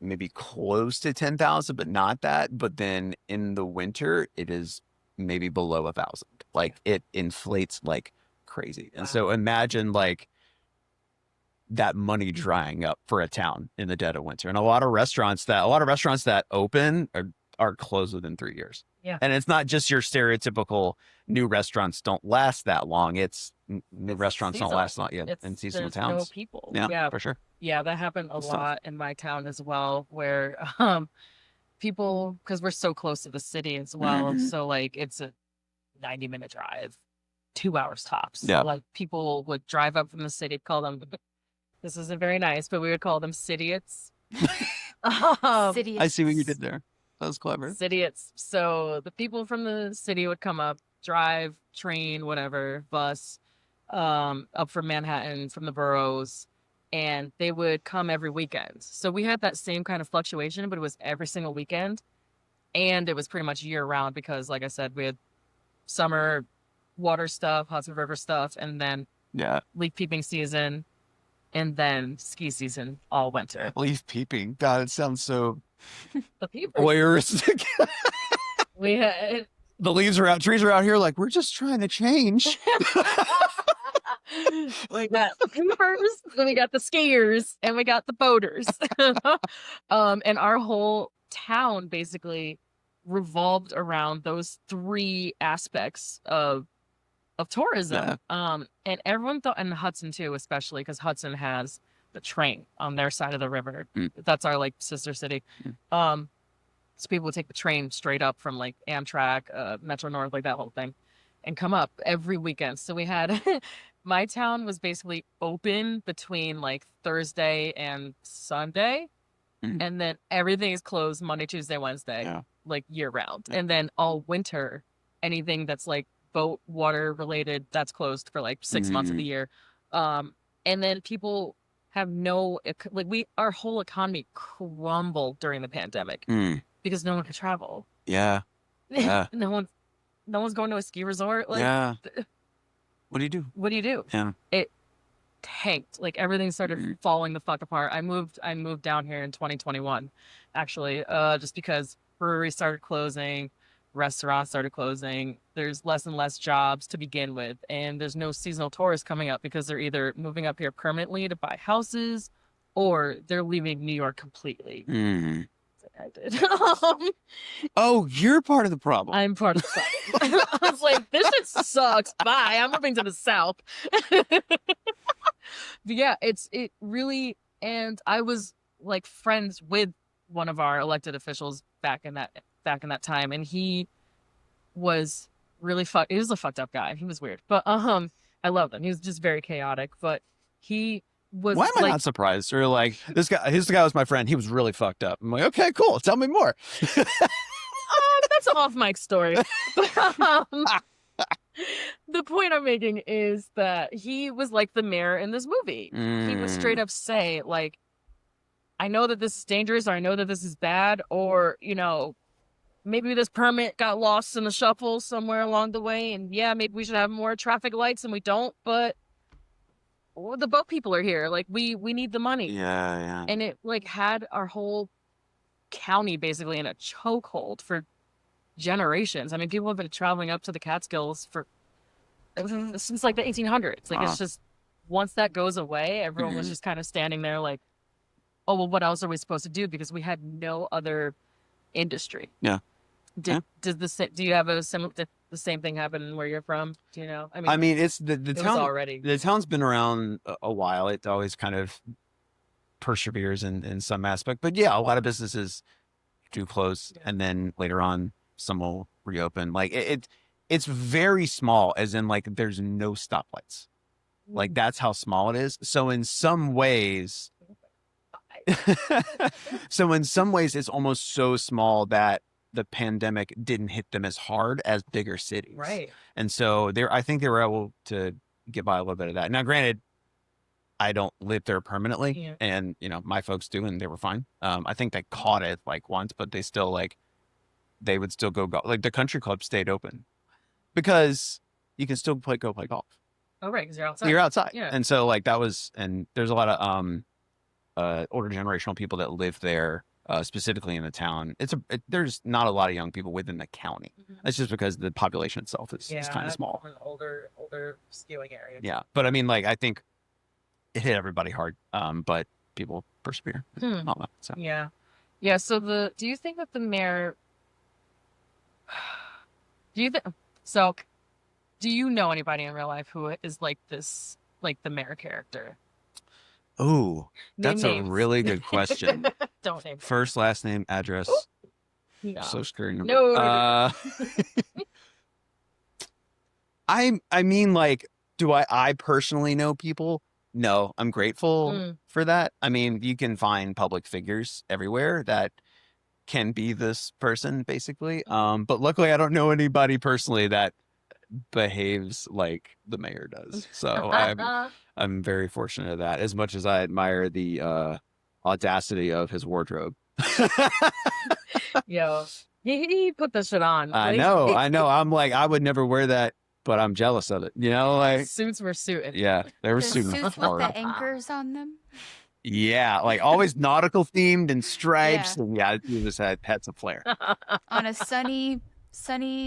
maybe close to 10,000, but not that. But then in the winter, it is maybe below 1,000. Like it inflates like crazy. And so imagine like that money drying up for a town in the dead of winter. And a lot of restaurants that open are closed within 3 years. Yeah. And it's not just your stereotypical new restaurants don't last that long. It's new restaurants don't last long. Yeah. In seasonal there's towns. no people. Yeah, for sure. Yeah, that happened a It's tough. lot in my town as well, where people, because we're so close to the city as well, Mhm. so like it's a 90-minute drive, 2 hours tops. Yeah. Like people would drive up from the city, call them, this isn't very nice, but we would call them Cityots. I see what you Idiots. did there. That was clever. Cityots. So the people from the city would come up, drive, train, whatever, bus, up from Manhattan, from the boroughs, and they would come every weekend. So we had that same kind of fluctuation, but it was every single weekend. And it was pretty much year round because, like I said, we had summer water stuff, Hudson River stuff, and then Yeah. leaf peeping season, and then ski season all winter. Leaf peeping. God, it sounds so The people voyeuristic. we had. The leaves are out, trees are out here like, we're just trying to change. We got the peepers, then we got the skiers, and we got the boaters. And our whole town basically revolved around those three aspects of tourism. And everyone thought, and Hudson too, especially because Hudson has the train on their side of the river. That's our like sister city. So people would take the train straight up from like Amtrak, Metro North, like that whole thing, and come up every weekend. So we had my town was basically open between like Thursday and Sunday, and then everything is closed Monday, Tuesday, Wednesday, like year round. And then all winter, anything that's like boat water related, that's closed for like 6 months of the year. And then people have our whole economy crumbled during the pandemic because no one could travel. Yeah. Yeah. no one's going to a ski resort. Like, yeah. What do you do? what do you do? Yeah. It tanked. Like everything started falling the fuck apart. I moved down here in 2021, actually, just because breweries started closing, restaurants started closing. There's less and less jobs to begin with, and there's no seasonal tourists coming up because they're either moving up here permanently to buy houses, or they're leaving New York completely. I did. Oh, you're part of the problem. I'm part of the problem. I was like, this shit sucks. Bye. I'm moving to the South. But yeah, it really, and I was like friends with one of our elected officials back in that time, and he was really he was a fucked up guy. He was weird, but I loved him. He was just very chaotic, but he was. Why am I not surprised? Or like this guy was my friend. He was really fucked up. I'm like, okay, cool. Tell me more. That's an off mic story. But, the point I'm making is that he was like the mayor in this movie. He would straight up say, like, I know that this is dangerous, or I know that this is bad, or, you know, maybe this permit got lost in the shuffle somewhere along the way, and yeah, maybe we should have more traffic lights, and we don't, but the boat people are here. Like, we need the money. Yeah. And it, like, had our whole county basically in a chokehold for generations. I mean, people have been traveling up to the Catskills since like the 1800s. Like, it's just, once that goes away, everyone was just kind of standing there like, oh, well, what else are we supposed to do? Because we had no other industry. Yeah. Do you have the same thing happen where you're from? Do you know? I mean, it's the it town was already. The town's been around a while. It always kind of perseveres in some aspect, but yeah, a lot of businesses do close, and then later on some will reopen. Like it's very small, as in like there's no stoplights. Like that's how small it is. So in some ways, it's almost so small that the pandemic didn't hit them as hard as bigger cities. Right. And so I think they were able to get by a little bit of that. Now, granted, I don't live there permanently, and you know, my folks do, and they were fine. I think they caught it like once, but they still they would still go golf. Like the country club stayed open because you can still go play golf. Oh, right, because you're outside. You're outside. Yeah. And so like that was, and there's a lot of older generational people that live there, specifically in the town. There's not a lot of young people within the county. It's just because the population itself is kind of small. An older skewing area. Yeah. But I mean, like, I think it hit everybody hard. But people persevere. All that, so. Yeah. Yeah. So do you think that the mayor, do you know anybody in real life who is like this, like the mayor character? Oh, Name that's a names. really good question. Don't name. First, last name, address, No. social security number. No. I mean, like, do I personally know people? No, I'm grateful Mm. for that. I mean, you can find public figures everywhere that can be this person, basically. But luckily, I don't know anybody personally that behaves like the mayor does. So I'm very fortunate of that. As much as I admire the audacity of his wardrobe. Yo, he put this shit on. I Like, know. I'm like, I would never wear that, but I'm jealous of it. You know, like, suits were suited. yeah, they were The suiting suits with hard. the anchors on them. Yeah, like always nautical themed and stripes. Yeah. And yeah, he just had some flair. On a sunny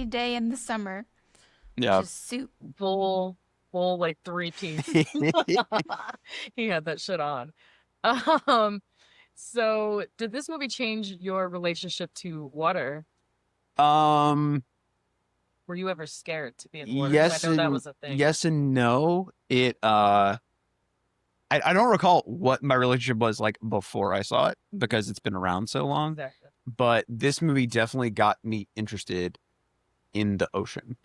day in the summer. Yeah. Just suit. Full like 3-piece. He had that shit on. So did this movie change your relationship to water? Um, Were you ever scared to be in water? 'Cause yes I know that and was a thing. yes and no. I don't recall what my relationship was like before I saw it because it's been around so long. Exactly. But this movie definitely got me interested in the ocean.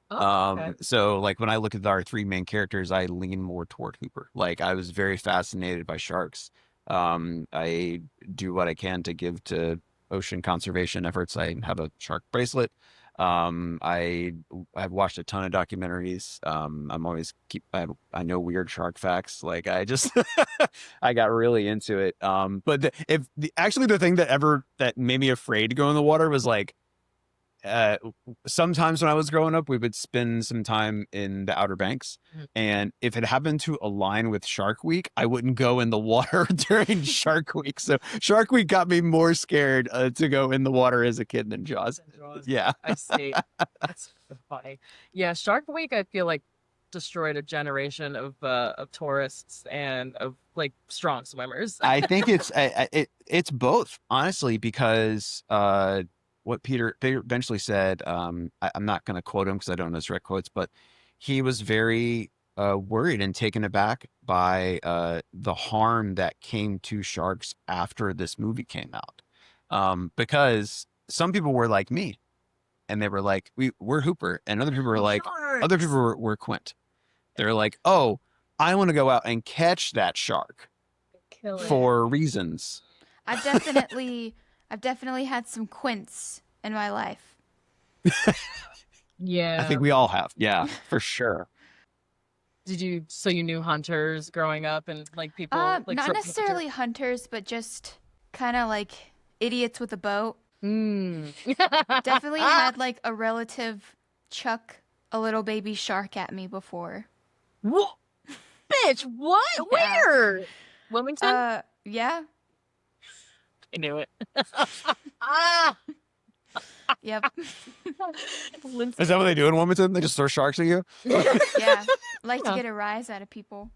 Oh, okay. So like when I look at our three main characters, I lean more toward Hooper. Like I was very fascinated by sharks. I do what I can to give to ocean conservation efforts. I have a shark bracelet. I've watched a ton of documentaries. I'm always I know weird shark facts. Like I just I got really into it. But actually the thing that made me afraid to go in the water was like sometimes when I was growing up, we would spend some time in the Outer Banks. And if it happened to align with Shark Week, I wouldn't go in the water during Shark Week. So Shark Week got me more scared to go in the water as a kid than Jaws. Yeah. I see. That's funny. Yeah, Shark Week, I feel like destroyed a generation of tourists and of like strong swimmers. I think it's both, honestly, because what Peter eventually said, I'm not going to quote him because I don't know his direct quotes, but he was very worried and taken aback by the harm that came to sharks after this movie came out. Because some people were like me and they were like, we're Hooper. And other people were like, other people were Quint. They're like, oh, I want to go out and catch that shark for reasons. I've definitely had some Quints in my life. Yeah. I think we all have. Yeah, for sure. So you knew hunters growing up and like people like not necessarily hunters, but just kind of like idiots with a boat. Definitely had like a relative chuck a little baby shark at me before. What? Bitch, what? Yeah. Where? Wilmington? Yeah. I knew it. Yep. Is that what they do in Wilmington? They just throw sharks at you? Yeah. Like to get a rise out of people.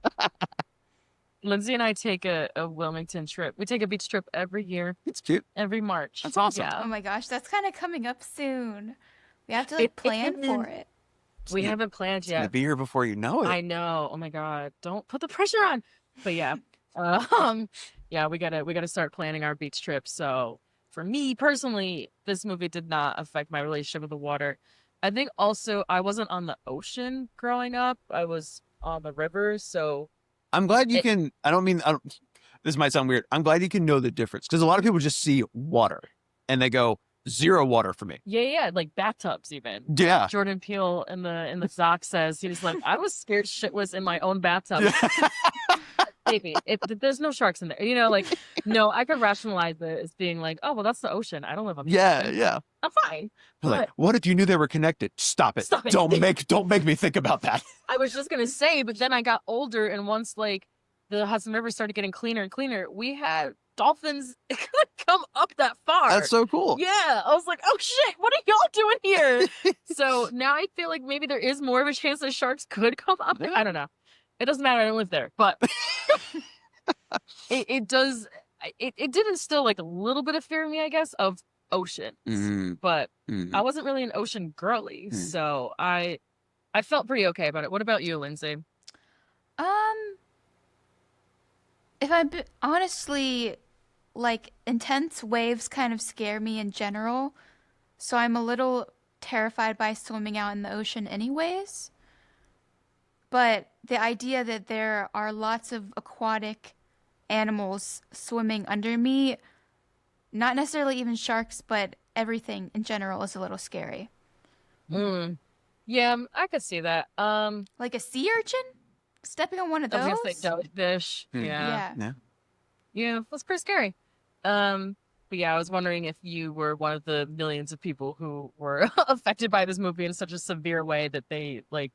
Lindsay and I take a Wilmington trip. We take a beach trip every year. It's cute. Every March. That's awesome. Yeah. Oh my gosh, that's kind of coming up soon. We have to like plan for it. We haven't planned It's gonna yet. be here before you know it. I know. Oh my God. Don't put the pressure on. But yeah. Yeah, we gotta start planning our beach trip. So for me personally, this movie did not affect my relationship with the water. I think also I wasn't on the ocean growing up. I was on the river, so I'm glad you can. This might sound weird. I'm glad you can know the difference because a lot of people just see water and they go zero water for me. yeah, like bathtubs even. Yeah. Jordan Peele in the doc says he's like, I was scared shit was in my own bathtub. Baby, there's no sharks in there. You know, like, no, I could rationalize it as being like, oh, well, that's the ocean. I don't live on the ocean. Yeah. I'm fine. Like, what if you knew they were connected? Stop it. Stop it. Don't make me think about that. I was just gonna say, but then I got older, and once like the Hudson River started getting cleaner and cleaner, we had dolphins come up that far. That's so cool. Yeah, I was like, oh shit, what are y'all doing here? So now I feel like maybe there is more of a chance that sharks could come up there. I don't know. It doesn't matter. I don't live there, but it does. It did instill like a little bit of fear in me, I guess, of oceans. But I wasn't really an ocean girly, so I felt pretty okay about it. What about you, Lindsay? If honestly, like intense waves kind of scare me in general, so I'm a little terrified by swimming out in the ocean anyways. But the idea that there are lots of aquatic animals swimming under me, not necessarily even sharks, but everything in general is a little scary. Mm. Yeah, I could see that. Like a sea urchin? Stepping on one of I was gonna say those? jellyfish. Hmm. Yeah. Yeah. Yeah, that's pretty scary. But yeah, I was wondering if you were one of the millions of people who were affected by this movie in such a severe way that they like,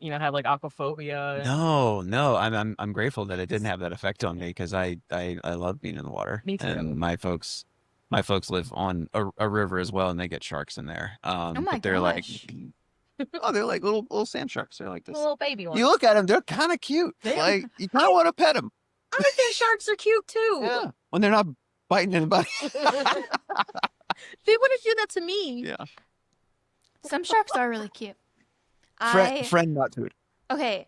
have like aquaphobia. No. I'm grateful that it didn't have that effect on me because I love being in the water. Me too. And my folks live on a river as well, and they get sharks in there. Oh my But they're gosh. they're like little sand sharks. They're like this. Little baby ones. You look at them, they're kind of cute. They are. Like you kind of want to pet them. I think sharks are cute too. Yeah, when they're not biting anybody. They wouldn't do that to me. Yeah. Some sharks are really cute. Friend, not food. Okay.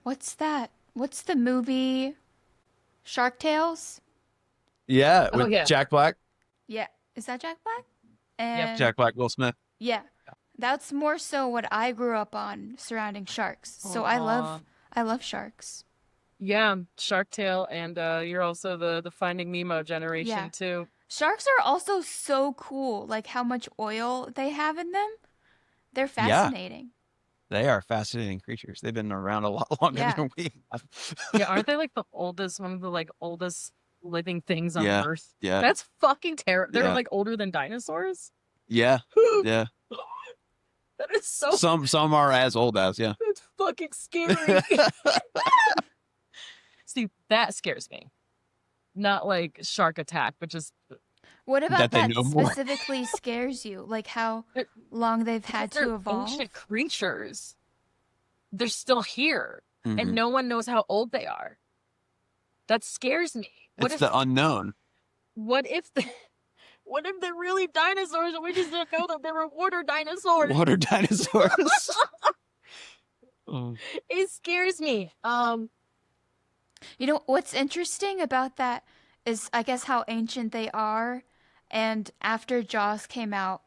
What's that? What's the movie? Shark Tales? Yeah, Oh, with yeah. Jack Black. Yeah. Is that Jack Black? And Jack Black, Will Smith. yeah. That's more so what I grew up on surrounding sharks. So I love sharks. Yeah, Shark Tale, and you're also the Finding Nemo generation Yeah. too. Sharks are also so cool, like how much oil they have in them. They're Yeah. fascinating. They are fascinating creatures. They've been around a lot longer Yeah. than we have. Yeah, aren't they like one of the like oldest living things on Yeah, Earth? yeah. That's fucking terrible. They're Yeah. like older than dinosaurs. Yeah, yeah. That is so. Some are as old as, yeah. That's fucking scary. See, that scares me. Not like shark attack, but just What about That they that know more. specifically scares you? Like how long they've had they're to evolve? ancient creatures. They're still here, Mhm. and no one knows how old they are. That scares me. What It's if the unknown. what if they're really dinosaurs and we just didn't know that they were water dinosaurs? Water dinosaurs. Oh. It scares me. You know, what's interesting about that is, I guess, how ancient they are. And after Jaws came out,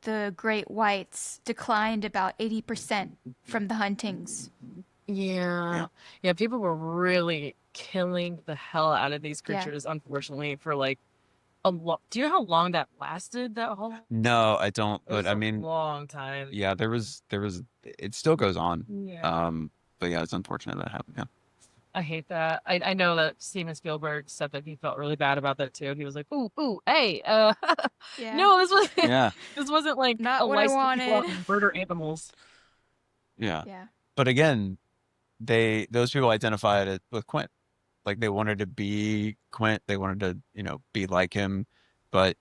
the great whites declined about 80% from the huntings. Yeah. Yeah, people were really killing the hell out of these Yeah. creatures, unfortunately, for like a lot. Do you know how long that lasted? That whole No, I don't. It was But I a mean, long time. yeah, there was. It still goes on. Yeah. But yeah, it's unfortunate that happened. Yeah. I hate that. I know that Steven Spielberg said that he felt really bad about that too. He was like, ooh, hey, Yeah. no, this was Yeah. this wasn't like Not a what I license to go out wanted. and murder animals. Yeah. Yeah. But again, those people identified it with Quint. Like they wanted to be Quint. They wanted to, be like him. But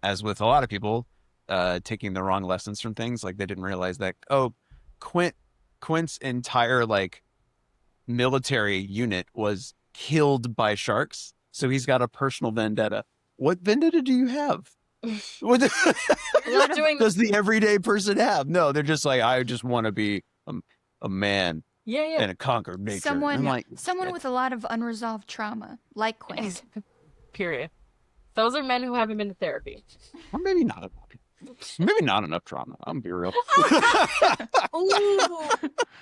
as with a lot of people, taking the wrong lessons from things, like they didn't realize that, Quint's entire like military unit was killed by sharks. So he's got a personal vendetta. What vendetta do you have? What You're doing does the everyday person have? No, they're just like, I just want to be a man yeah. and conquer nature. Someone, I'm like, someone shit. with a lot of unresolved trauma, like Quint. Period. Those are men who haven't been to therapy. Or maybe not enough. Maybe not enough trauma. I'm gonna be real. Ooh,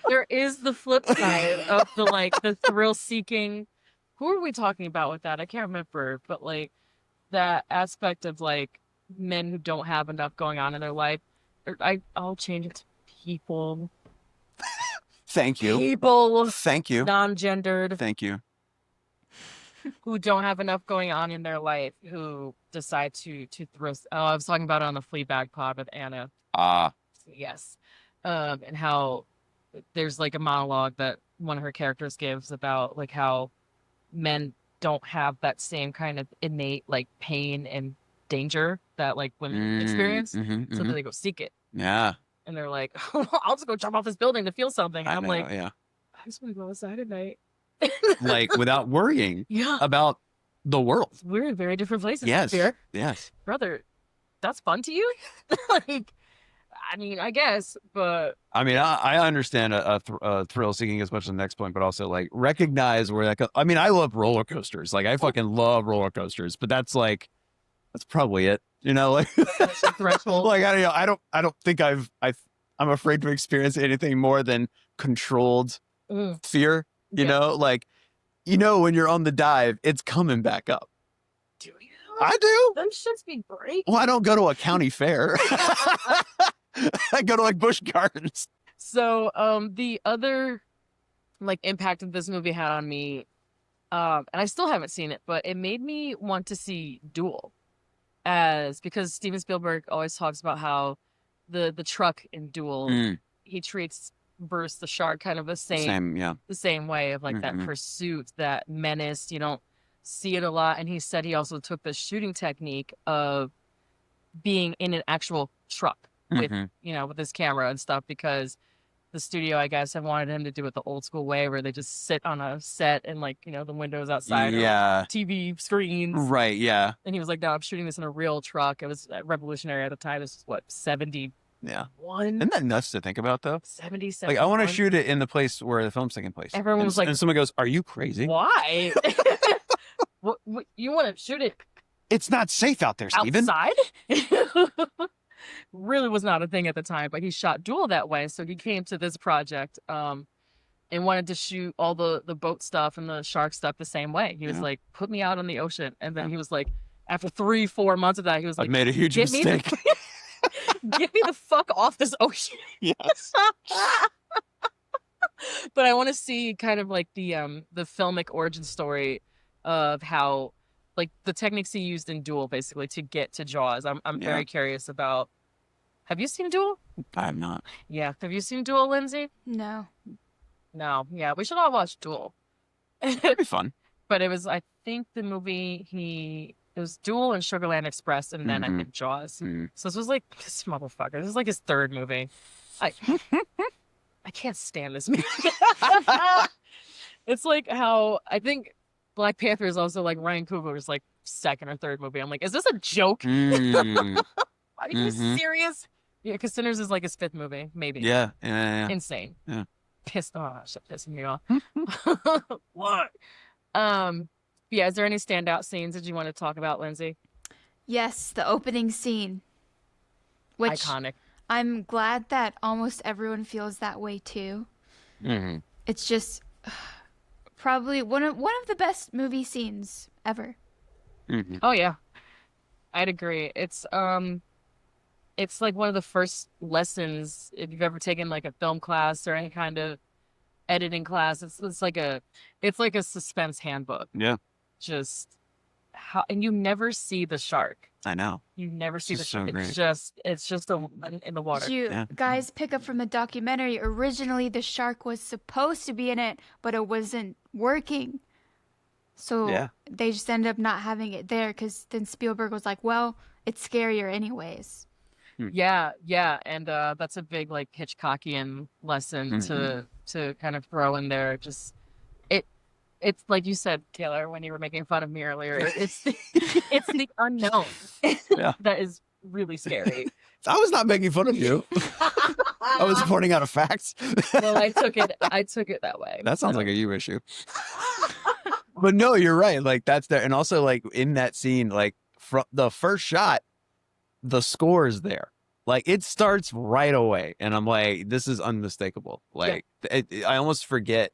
there is the flip side of the thrill seeking. Who are we talking about with that? I can't remember, but like that aspect of like men who don't have enough going on in their life. I'll change it to people. Thank you. People, Thank you. non-gendered, Thank you. who don't have enough going on in their life, who decide to throw. Oh, I was talking about it on the Fleabag pod with Anna. Yes. And how there's like a monologue that one of her characters gives about like how men don't have that same kind of innate like pain and danger that like women experience. So then they go seek it. Yeah. And they're like, I'll just go jump off this building to feel something. And I'm know, like, yeah. I just want to go outside at night. Like without worrying Yeah. about the world. We're in very different places. Yes. Here. Yes. Brother, that's fun to you? Like, I mean, I guess, but I mean, I understand a thrill seeking as much as the next point, but also like recognize where that. I mean, I love roller coasters. Like I fucking love roller coasters, but that's probably it. You know, like that's the threshold. like I don't know. I don't think I'm afraid to experience anything more than controlled fear. You know, like when you're on the dive, it's coming back up. Do you? I do. Them shits be break. Well, I don't go to a county fair. I go to like Busch Gardens. So, the other like impact that this movie had on me, and I still haven't seen it, but it made me want to see Duel, because Steven Spielberg always talks about how the truck in Duel, he treats Bruce the shark kind of the same way of like that pursuit, that menace. You don't see it a lot, and he said he also took the shooting technique of being in an actual truck with with his camera and stuff, because the studio, I guess, had wanted him to do it the old school way where they just sit on a set and like the windows outside or TV screens, right? Yeah. And he was like, no, I'm shooting this in a real truck. It was revolutionary at the time. This was what, 70. Yeah. One. Isn't that nuts to think about, though? 77. Like, I want to shoot it in the place where the film's taking place. Everyone was like, and someone goes, "Are you crazy? Why? what, you want to shoot it? It's not safe out there, Steven." Outside? Really was not a thing at the time, but he shot Duel that way. So he came to this project and wanted to shoot all the boat stuff and the shark stuff the same way. He was like, put me out on the ocean. And then he was like, after 3-4 months of that, he was like, I've made a huge mistake. Get me the fuck off this ocean. Yes. But I want to see kind of like the filmic origin story of how like the techniques he used in Duel basically to get to Jaws. I'm very curious about. Have you seen Duel? I have not. Yeah. Have you seen Duel, Lindsay? No. No. Yeah, we should all watch Duel. It'd be fun. But it was, I think, the movie it was Duel and Sugarland Express, and then I think Jaws. So this was like, this motherfucker. This is like his third movie. I can't stand this movie. It's like how I think Black Panther is also like Ryan Coogler's like second or third movie. I'm like, is this a joke? Are you serious? Yeah, because Sinners is like his fifth movie, maybe. Yeah. Insane. Yeah. Pissed off. Shit pissing me off. What? Yeah, is there any standout scenes that you want to talk about, Lindsay? Yes, the opening scene. Which iconic. I'm glad that almost everyone feels that way too. It's just probably one of the best movie scenes ever. Oh yeah, I'd agree. It's like one of the first lessons if you've ever taken like a film class or any kind of editing class. It's like a suspense handbook. Yeah. Just how, and you never see the shark. I know. You never see the shark. So great. It's just in the water. Did you guys pick up from the documentary? Originally, the shark was supposed to be in it, but it wasn't working. So they just ended up not having it there because then Spielberg was like, well, it's scarier anyways. Yeah, and that's a big like Hitchcockian lesson to kind of throw in there. Just it's like you said, Taylor, when you were making fun of me earlier. It's the unknown that is really scary. I was not making fun of you. I was pointing out a fact. Well, I took it that way. That sounds like a you issue. But no, you're right. Like that's there, and also like in that scene, like from the first shot, the score is there. Like it starts right away, and I'm like, this is unmistakable. Like I almost forget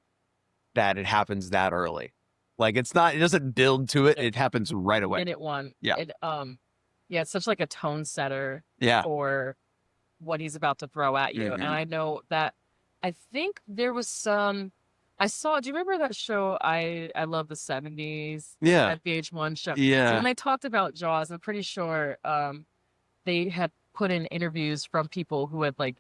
that it happens that early. Like it doesn't build to it. It happens right away. Minute one. Yeah. It's such like a tone setter. Yeah. For what he's about to throw at you, and I know that. I think there was some. Do you remember that show? I Love the 70s. Yeah. That VH1 show. Yeah. So when they talked about Jaws, I'm pretty sure they had put in interviews from people who had like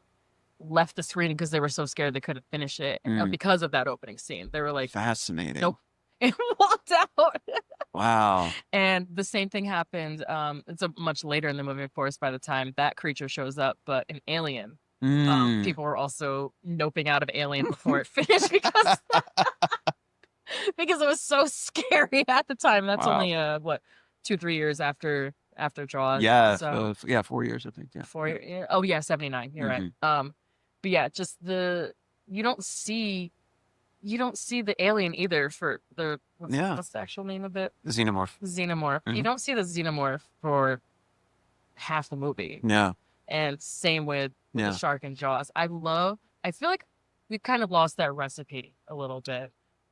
left the screening because they were so scared they couldn't finish it because of that opening scene. They were like, fascinating. Nope. And walked out. Wow. And the same thing happened. It's much later in the movie, of course, by the time that creature shows up, but in Alien. People were also noping out of Alien before it finished because it was so scary at the time. That's only 2-3 years after after Jaws. Yeah, So 4 years, I think. Yeah. 4 years. Oh yeah, 79. You're right. But yeah, just you don't see the alien either for the what's the actual name of it? The xenomorph. Xenomorph. You don't see the xenomorph for half the movie. No. And same with the shark and Jaws. I feel like we've kind of lost that recipe a little bit.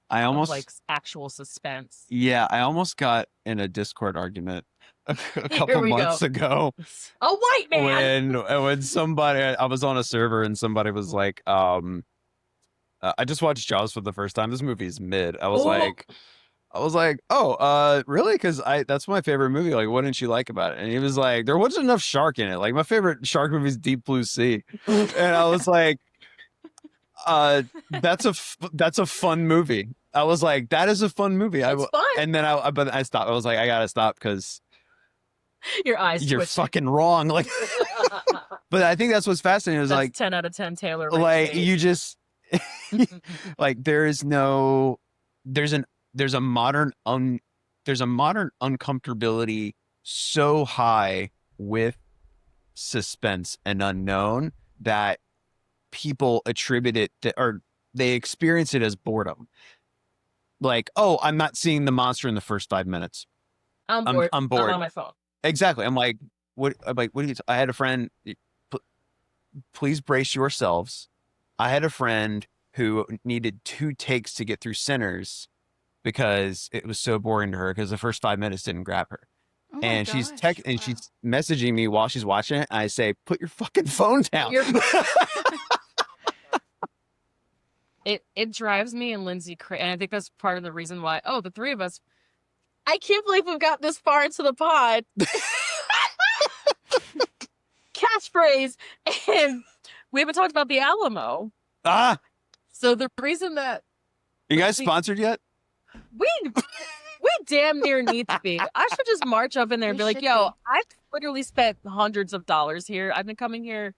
I almost like actual suspense. Yeah, I almost got in a Discord argument a couple months ago. A white man. When somebody, I was on a server and somebody was like, I just watched Jaws for the first time. This movie is mid. I was like, oh, really? Because that's my favorite movie. Like, what didn't you like about it? And he was like, there wasn't enough shark in it. Like, my favorite shark movie is Deep Blue Sea. And I was like, that's a fun movie. I was like, that is a fun movie. It's fun. And then I stopped. I was like, I gotta stop because your eyes you're twitching. fucking wrong. Like, but I think that's what's fascinating. Is like 10 out of 10 Taylor. Like you just like there's a modern uncomfortability so high with suspense and unknown that people attribute it to, or they experience it as boredom. Like, oh, I'm not seeing the monster in the first 5 minutes. I'm bored. I'm bored. I'm on my phone. Exactly. I'm like, what do you? I had a friend. Please brace yourselves. I had a friend who needed 2 takes to get through Sinners because it was so boring to her because the first 5 minutes didn't grab her. Oh and my she's gosh, wow. she's messaging me while she's watching it. And I say, put your fucking phone down. It drives me and Lindsay crazy, and I think that's part of the reason why. Oh, the three of us. I can't believe we've got this far into the pod. Catchphrase, and we haven't talked about the Alamo. So the reason that you guys sponsored yet? We damn near need to be. I should just march up in there and be like, yo, I've literally spent hundreds of dollars here. I've been coming here.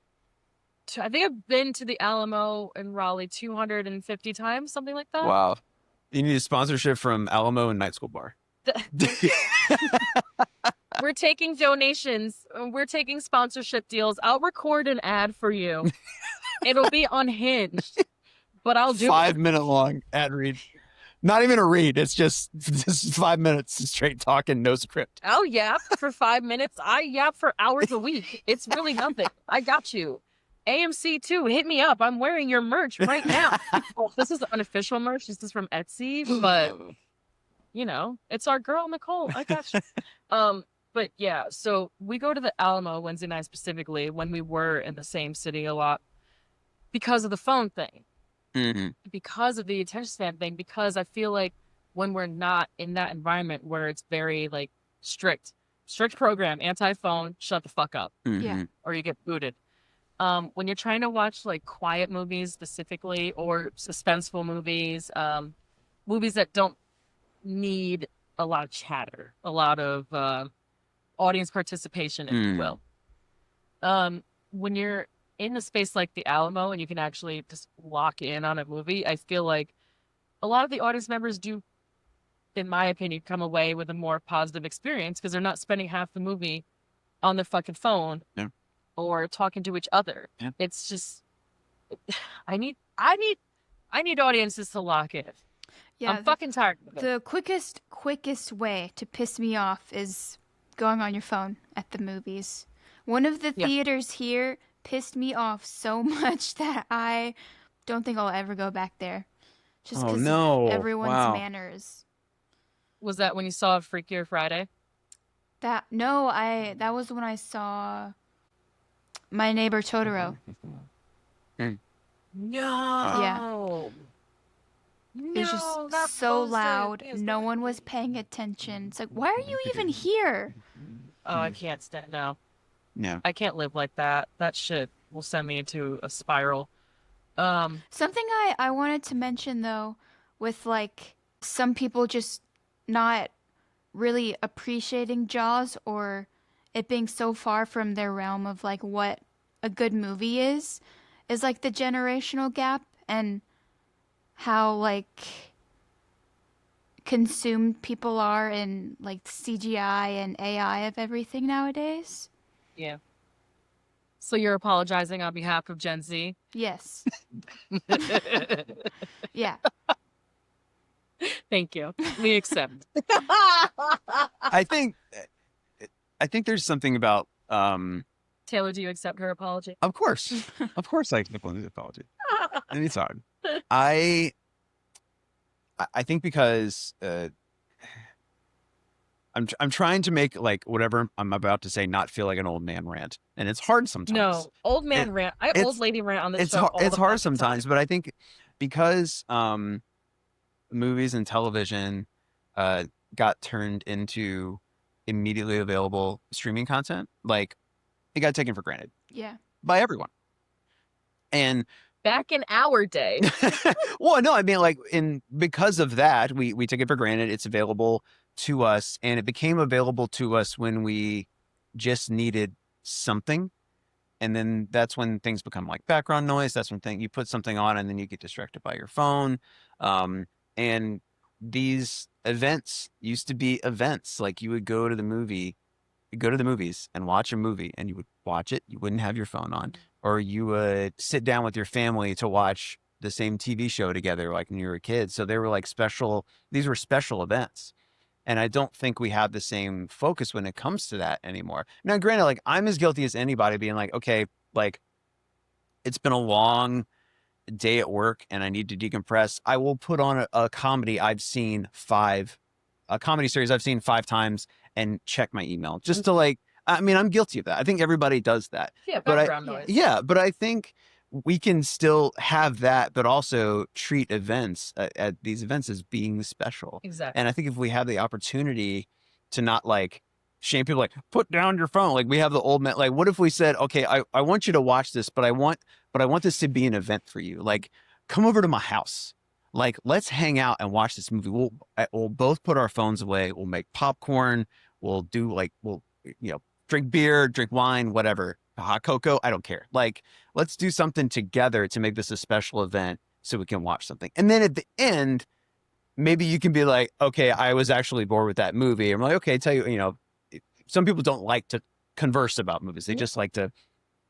I think I've been to the Alamo in Raleigh 250 times, something like that. Wow. You need a sponsorship from Alamo and Night School Bar. We're taking donations. We're taking sponsorship deals. I'll record an ad for you. It'll be unhinged, but I'll do 5-minute long ad read. Not even a read. It's just 5 minutes straight talking, no script. I'll yap for 5 minutes. I yap for hours a week. It's really nothing. I got you. AMC too. Hit me up. I'm wearing your merch right now. Well, this is unofficial merch. This is from Etsy, but you know, it's our girl Nicole. I got you. But yeah, so we go to the Alamo Wednesday night specifically when we were in the same city a lot because of the phone thing, because of the attention span thing. Because I feel like when we're not in that environment where it's very like strict program, anti-phone, shut the fuck up, or you get booted. When you're trying to watch like quiet movies specifically or suspenseful movies, movies that don't need a lot of chatter, a lot of audience participation, if you will. When you're in a space like the Alamo and you can actually just lock in on a movie, I feel like a lot of the audience members do, in my opinion, come away with a more positive experience because they're not spending half the movie on their fucking phone. Yeah. Or talking to each other. Yeah. It's just, I need audiences to lock in. Yeah, I'm fucking tired of it. The quickest way to piss me off is going on your phone at the movies. One of the theaters here pissed me off so much that I don't think I'll ever go back there. Just because of everyone's manners. Was that when you saw Freakier Friday? That was when I saw My Neighbor Totoro. No. Yeah. It was just so loud. No one was paying attention. It's like, why are you even here? Oh, I can't stand. No. Yeah. I can't live like that. That shit will send me into a spiral. Something I wanted to mention though, with like some people just not really appreciating Jaws or it being so far from their realm of like what a good movie is like the generational gap and how like consumed people are in like CGI and AI of everything nowadays. Yeah. So you're apologizing on behalf of Gen Z? Yes. Yeah. Thank you. We accept. I think there's something about Taylor, do you accept her apology? of course I accept the apology. And it's hard. I think because I'm trying to make like whatever I'm about to say not feel like an old man rant, and it's hard sometimes. No, old man rant. Old lady rant on this show. It's all hard the sometimes, time. but I think because movies and television got turned into immediately available streaming content, like it got taken for granted Yeah. by everyone. And Back in our day. well, no, I mean, like because of that, we took it for granted. It's available to us, and it became available to us when we just needed something. And then that's when things become like background noise. That's when you put something on and then you get distracted by your phone. And these events used to be events. Like you would go to the movies and watch a movie, and you would watch it. You wouldn't have your phone on, or you would sit down with your family to watch the same TV show together, like when you were a kid. So they were like these were special events. And I don't think we have the same focus when it comes to that anymore. Now, granted, like I'm as guilty as anybody being like, okay, like it's been a long day at work and I need to decompress. I will put on a comedy a comedy series I've seen 5 times and check my email just to like, I mean, I'm guilty of that. I think everybody does that. Yeah, But background noise. Yeah, but I think we can still have that, but also treat events at these events as being special. Exactly. And I think if we have the opportunity to not like shame people, like put down your phone, like we have the old man, like what if we said, okay, I want you to watch this, but I want this to be an event for you. Like come over to my house. Like let's hang out and watch this movie. We'll both put our phones away. We'll make popcorn. We'll drink beer, drink wine, whatever. Hot cocoa, I don't care. Like, let's do something together to make this a special event so we can watch something. And then at the end, maybe you can be like, okay, I was actually bored with that movie. I'm like, okay, some people don't like to converse about movies. They just like to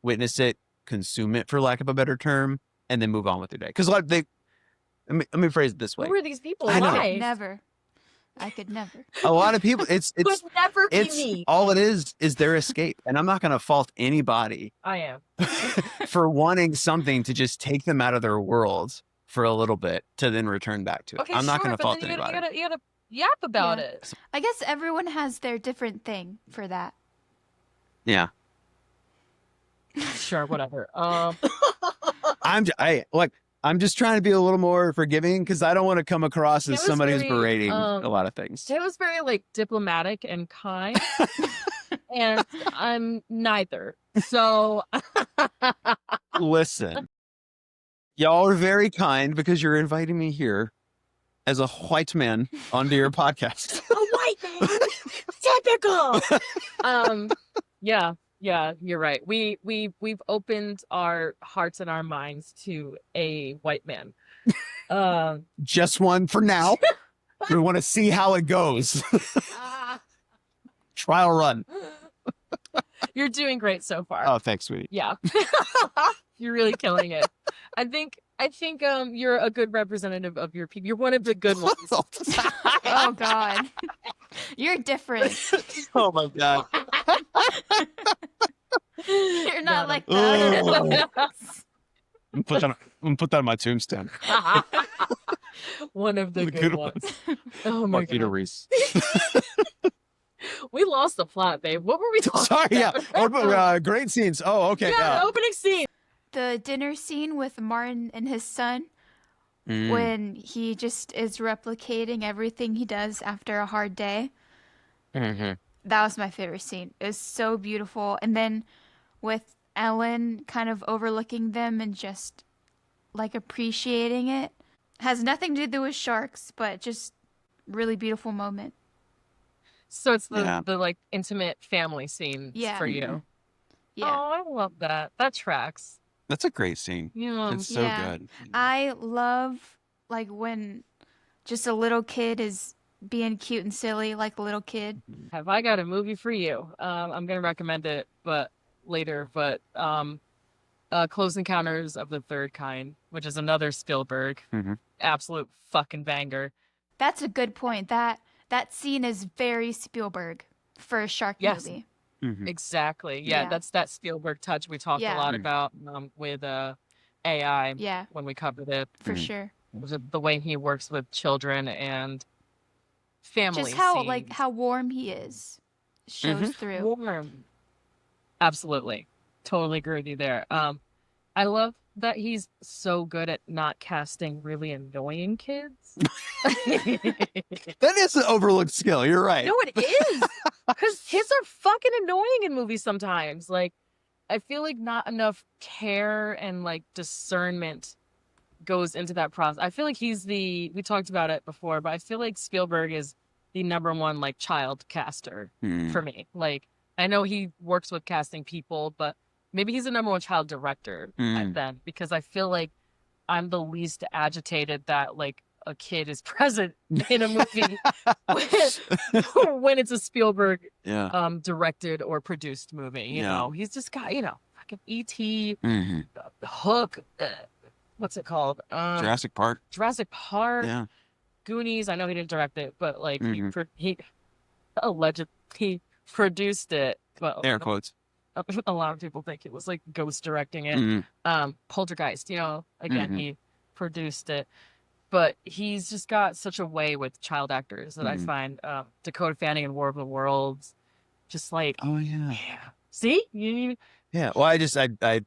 witness it, consume it, for lack of a better term, and then move on with their day. Because let me phrase it this way. Who are these people? I know. Why? Never. I could never. A lot of people, it's Could never be me. all it is their escape. And I'm not going to fault anybody I am. for wanting something to just take them out of their world for a little bit to then return back to it. Okay, I'm not going to but fault then anybody. You gotta yap about Yeah. it. I guess everyone has their different thing for that. Yeah. Sure, whatever. I'm just trying to be a little more forgiving because I don't want to come across as It was somebody who's very, berating a lot of things. It was very like diplomatic and kind, and I'm neither. So Listen, y'all are very kind because you're inviting me here as a white man onto your podcast. a white man, typical. Yeah, you're right. We've opened our hearts and our minds to a white man. Just one for now. We want to see how it goes. Trial run. You're doing great so far. Oh, thanks, sweetie. Yeah. You're really killing it. I think you're a good representative of your people. You're one of the good ones. Oh God, you're different. Oh my God. You're not Got like him. the other ones. I'm gonna put that on my tombstone. One of the good ones. Oh my Marquita God. Reese. We lost the plot, babe. What were we talking Sorry, about? yeah. Great scenes. Oh, okay. Yeah, the opening scene. The dinner scene with Martin and his son, Mm. when he just is replicating everything he does after a hard day. Mhm. That was my favorite scene. It was so beautiful. And then with Ellen kind of overlooking them and just like appreciating it. Has nothing to do with sharks, but just really beautiful moment. So it's the Yeah. the like intimate family scene Yeah. for you. Yeah. Oh, I love that. That tracks. That's a great scene. Yeah. It's so Yeah. good. I love like when just a little kid is being cute and silly like a little kid. Have I got a movie for you? I'm gonna recommend it, but later. But Close Encounters of the Third Kind, which is another Spielberg, absolute fucking banger. That's a good point. That scene is very Spielberg for a shark movie. Exactly. Yeah, that's that Spielberg touch we talked a lot about with AI when we covered it. For sure. The way he works with children and family. Just how scenes. how warm he is shows through. Warm. Absolutely. Totally agree with you there. I love that he's so good at not casting really annoying kids. That is an overlooked skill. You're right. No, it is. Because kids are fucking annoying in movies sometimes. Like, I feel like not enough care and like discernment goes into that process. I feel like we talked about it before, but I feel like Spielberg is the number one like child caster for me. Like, I know he works with casting people, but maybe he's the number one child director then, because I feel like I'm the least agitated that like a kid is present in a movie when it's a Spielberg directed or produced movie. You know, he's just got, fucking E.T., Hook, what's it called? Jurassic Park. Yeah. Goonies. I know he didn't direct it, but like he allegedly produced it. But air quotes. A lot of people think it was like ghost directing it. Poltergeist, again, he produced it. But he's just got such a way with child actors that I find Dakota Fanning in War of the Worlds, just like, oh yeah. See, yeah. Well, I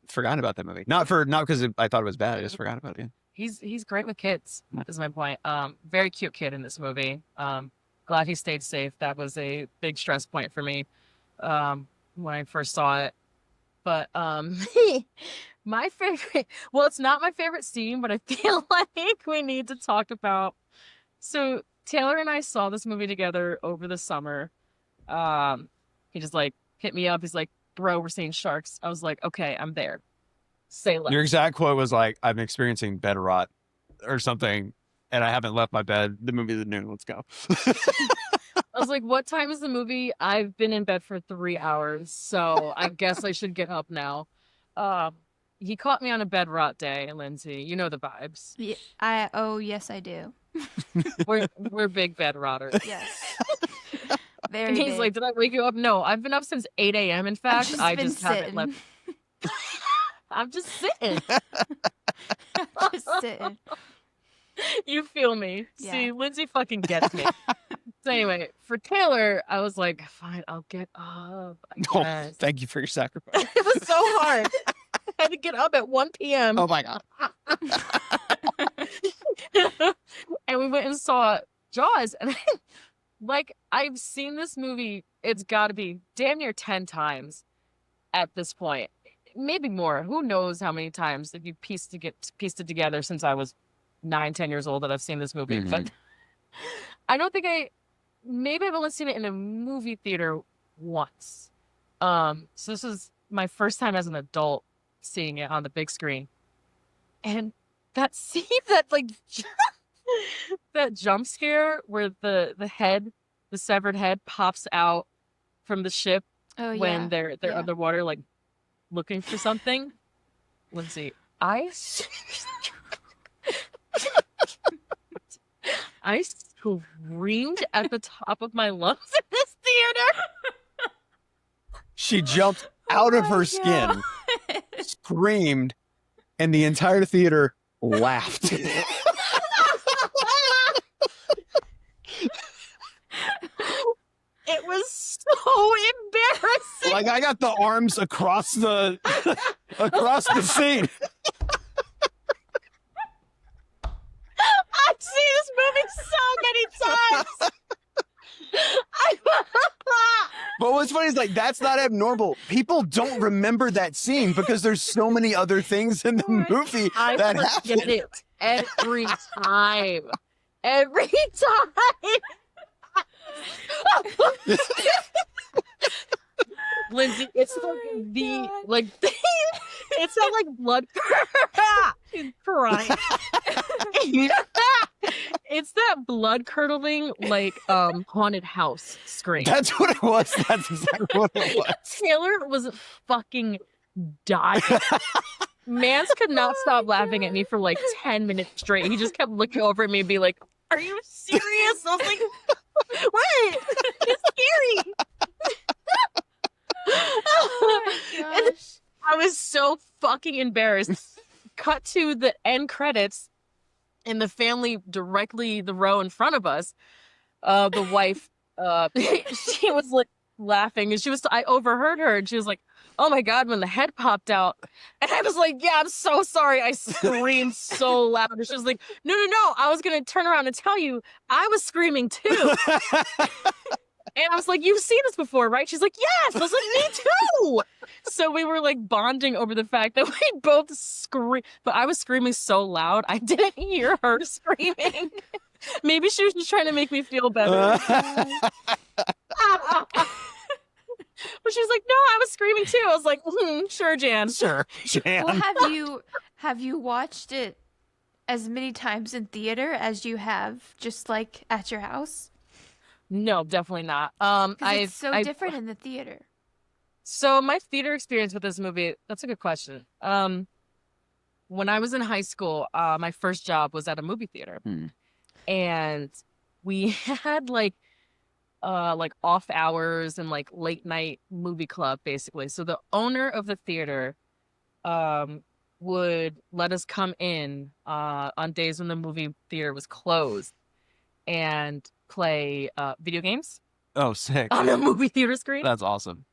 forgot about that movie. Not because I thought it was bad. I just forgot about it. He's great with kids. Is my point. Very cute kid in this movie. Glad he stayed safe. That was a big stress point for me when I first saw it. But my favorite, well, it's not my favorite scene, but I feel like we need to talk about. So Taylor and I saw this movie together over the summer. He just like hit me up. He's like, bro, we're seeing sharks. I was like, okay, I'm there. Say less. Your exact quote was like, I'm experiencing bed rot or something, and I haven't left my bed. The movie's at noon. Let's go. I was like, what time is the movie? I've been in bed for 3 hours, so I guess I should get up now. He caught me on a bed rot day, Lindsay. You know the vibes. Yeah, yes, I do. We're big bed rotters. Yes. Very and he's big. like, did I wake you up? No, I've been up since 8 a.m. In fact, I just haven't left. I'm just sitting. Just sitting. You feel me. Yeah. See, Lindsay fucking gets me. So anyway, for Taylor, I was like, fine, I'll get up. Oh, thank you for your sacrifice. It was so hard. I had to get up at 1 p.m. Oh my God. And we went and saw Jaws. And like, I've seen this movie, it's got to be damn near 10 times at this point. Maybe more. Who knows how many times if you pieced it together since I was 9-10 years old that I've seen this movie. But I don't think maybe I've only seen it in a movie theater once. So this is my first time as an adult seeing it on the big screen. And that scene, that like that jump scare where the severed head pops out from the ship when they're underwater, like looking for something. Lindsay, I screamed at the top of my lungs in this theater. She jumped out of her skin, screamed, and the entire theater laughed. It was so embarrassing. Like I got the arms across the scene. I've seen this movie so many times. But what's funny is like that's not abnormal. People don't remember that scene because there's so many other things in the movie that happen. Forget it every time. Every time. Lindsay, it's like it's not like blood crying. It's the that blood curdling like haunted house scream. That's what it was. That's exactly what it was. Taylor was fucking dying. Mans could not stop laughing at me for like 10 minutes straight. He just kept looking over at me and be like, "Are you serious?" I was like, "What? It's scary." Oh my And gosh. I was so fucking embarrassed. Cut to the end credits, and the family directly the row in front of us. The wife, she was like laughing, and I overheard her, and she was like, "Oh my god," when the head popped out, and I was like, "Yeah, I'm so sorry." I screamed so loud, and she was like, "No, no, no! I was gonna turn around and tell you, I was screaming too." And I was like, "You've seen this before, right?" She's like, "Yes." I was like, "Me too." So we were like bonding over the fact that we both screamed, but I was screaming so loud I didn't hear her screaming. Maybe she was just trying to make me feel better. But she was like, "No, I was screaming too." I was like, "Sure, Jan." Sure, Jan. Well, have you watched it as many times in theater as you have just like at your house? No, definitely not. 'Cause it's so different in the theater. So my theater experience with this movie, that's a good question. When I was in high school, my first job was at a movie theater. And we had like off hours and like late night movie club basically. So the owner of the theater would let us come in on days when the movie theater was closed and play video games Oh, sick. on the movie theater screen. That's awesome.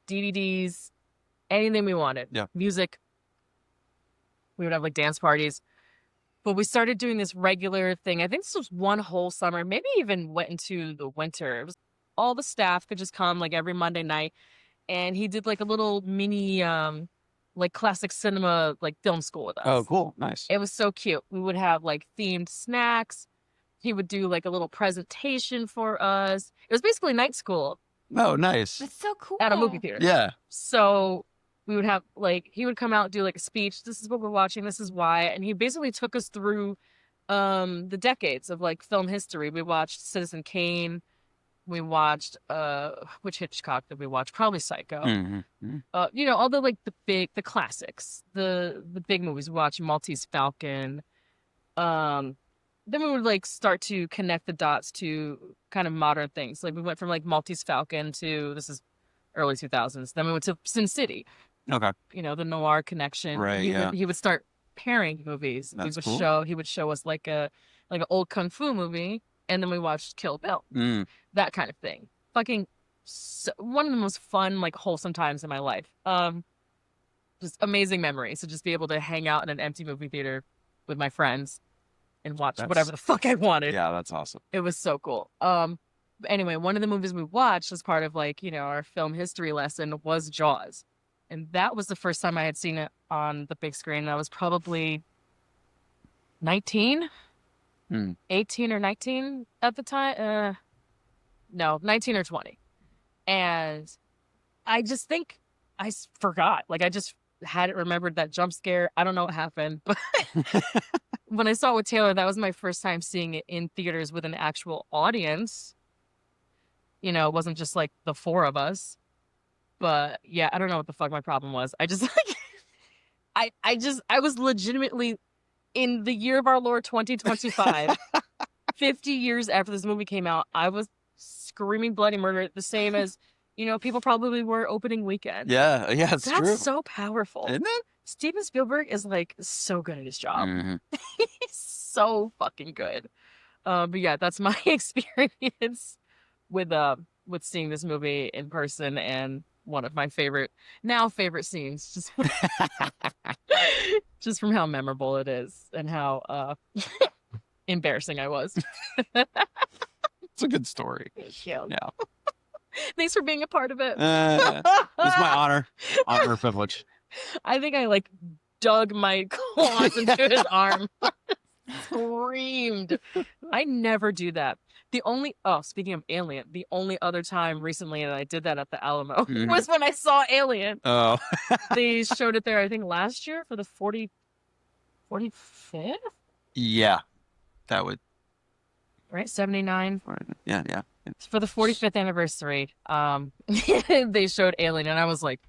DVDs, anything we wanted. Yeah. Music. We would have like dance parties. But we started doing this regular thing. I think this was one whole summer, maybe even went into the winter. It was all the staff could just come like every Monday night. And he did like a little mini like classic cinema like film school with us. Oh, cool. Nice. It was so cute. We would have like themed snacks. He would do like a little presentation for us. It was basically night school Oh, nice. That's so cool. at a movie theater. Yeah. So we would have like he would come out and do like a speech. This is what we're watching. This is why. And he basically took us through the decades of like film history. We watched Citizen Kane. We watched which Hitchcock did we watch? Probably Psycho. You know, all the like the classics, the big movies. We watched Maltese Falcon. Then we would like start to connect the dots to kind of modern things. Like we went from like Maltese Falcon to this is early 2000s. Then we went to Sin City. Okay. You know, the noir connection. Right, He would start pairing movies. That's He cool. would show us like an old kung fu movie, and then we watched Kill Bill. That kind of thing. Fucking one of the most fun, like wholesome times in my life. Just amazing memories to just be able to hang out in an empty movie theater with my friends and watch whatever the fuck I wanted. Yeah, that's awesome. It was so cool. Anyway, one of the movies we watched as part of like, you know, our film history lesson was Jaws. And that was the first time I had seen it on the big screen. I was probably 19, 18 or 19 at the time. No, 19 or 20. And I just think I forgot. Like I just hadn't remembered that jump scare. I don't know what happened, but when I saw it with Taylor, that was my first time seeing it in theaters with an actual audience. You know, it wasn't just like the four of us. But yeah, I don't know what the fuck my problem was. I just like I was legitimately in the year of our Lord 2025, 50 years after this movie came out, I was screaming bloody murder the same as, you know, people probably were opening weekend. Yeah, it's That's true. so powerful. Isn't it? Steven Spielberg is like so good at his job. Mhm. He's so fucking good. But yeah, that's my experience with seeing this movie in person, and one of my favorite scenes, just from how memorable it is and how embarrassing I was. It's a good story. Thank you. Yeah. Thanks for being a part of it. It's my honor and privilege. I think I like dug my claws into his arm. Screamed. I never do that. Speaking of Alien, the only other time recently that I did that at the Alamo was when I saw Alien. Oh. They showed it there, I think, last year for the 45th? Yeah. That would right? 79. Yeah, yeah. For the 45th anniversary, they showed Alien, and I was like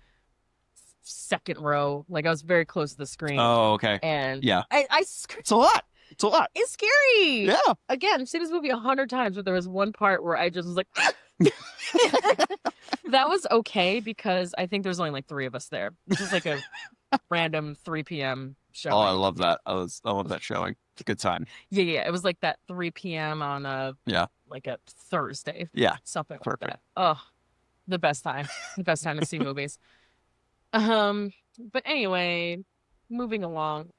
second row, like I was very close to the screen, Oh, okay. and Yeah. I It's a lot. It's a lot. it's scary. Yeah. Again, I've seen this movie 100 times, but there was one part where I just was like, that was okay because I think there's only like 3 of us there. This is like a random 3 p.m. show. Oh, I love that. I love that showing. It's a good time. Yeah. It was like that 3 p.m. on like a Thursday. Yeah. Something like Perfect. that. Oh, the best time. The best time to see movies. But anyway, moving along.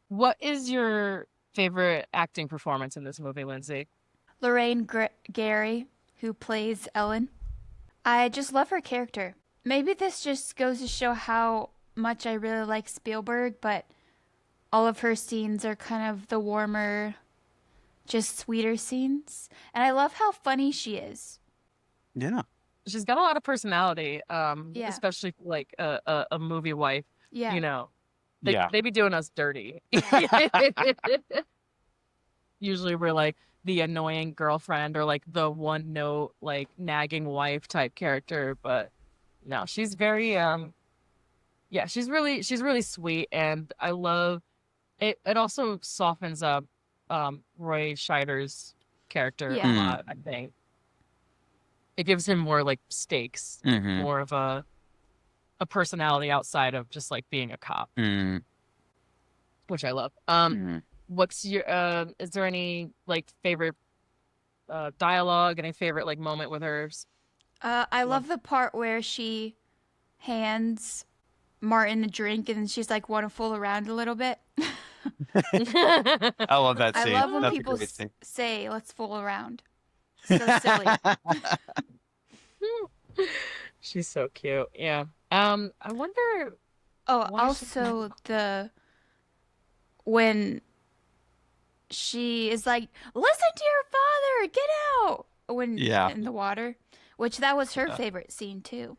What is your favorite acting performance in this movie, Lindsay? Lorraine Gary, who plays Ellen. I just love her character. Maybe this just goes to show how much I really like Spielberg, but all of her scenes are kind of the warmer, just sweeter scenes. And I love how funny she is. Yeah. She's got a lot of personality, Yeah. especially like a movie wife. Yeah. You know, Yeah. they be doing us dirty. Usually we're like the annoying girlfriend or like the one note like nagging wife type character, but no, she's very yeah, she's really sweet, and I love it. It also softens up Roy Scheider's character Yeah. a lot, I think. It gives him more like stakes, Mhm. more of a personality outside of just like being a cop, Mm. which I love. Mhm. What's your is there any like favorite dialogue, any favorite like moment with hers? I love the part where she hands Martin a drink and then she's like, want to fool around a little bit. I love that I scene. love when That's people a great scene. say, let's fool around. So silly. She's so cute. Yeah. I wonder. Oh, Why is she also when she is like, listen to your father, get out, when Yeah. in the water, which that was her Yeah. favorite scene too,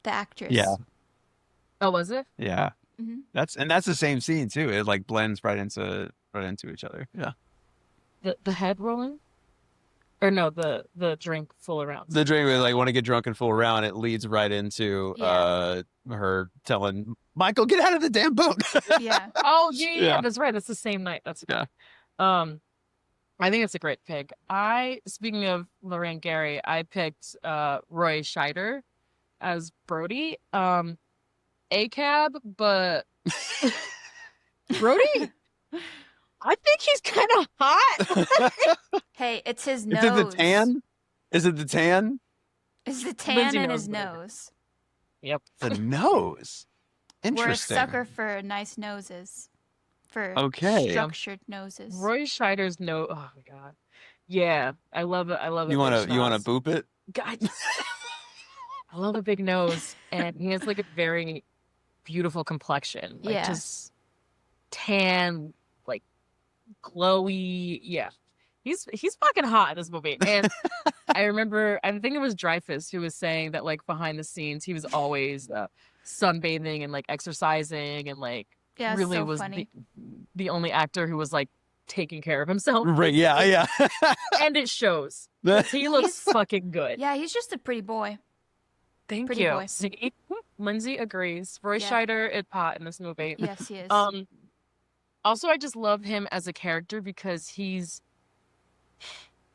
the actress. Yeah. Oh, was it? Yeah. Mhm. That's the same scene too. It like blends right into each other. Yeah. The head rolling, or no, the drink full around. The drink was like want to get drunk and fool around. It leads right into Yeah. her telling Michael, get out of the damn boat. Yeah. Oh yeah, Yeah. that's right. That's the same night. That's Yeah. I think it's a great pick. Speaking of Lorraine Gary, I picked Roy Scheider as Brody. ACAB, but Brody, I think he's kind of hot. Hey, it's his Is nose. it the tan? Is it the tan? It's the tan Lindsay in knows his better. nose. Yep. The nose. We're a Interesting. sucker for nice noses. For Okay. structured noses. Roy Scheider's no. Oh my god. Yeah, I love it. I love it. You want to boop it? God, I love a big nose, and he has like a very beautiful complexion, like Yeah. just tan, like glowy. Yeah, he's fucking hot in this movie. And I remember, I think it was Dreyfuss who was saying that like behind the scenes he was always sunbathing and like exercising and like Yeah, it's really so was funny. the only actor who was like taking care of himself, Right. Yeah. Yeah. and it shows. 'Cause he looks He's- fucking good. Yeah, he's just a pretty boy. Thank Pretty you. boy. See, Lindsay agrees. Roy Yeah. Scheider is hot in this movie. Yes, he is. Also, I just love him as a character because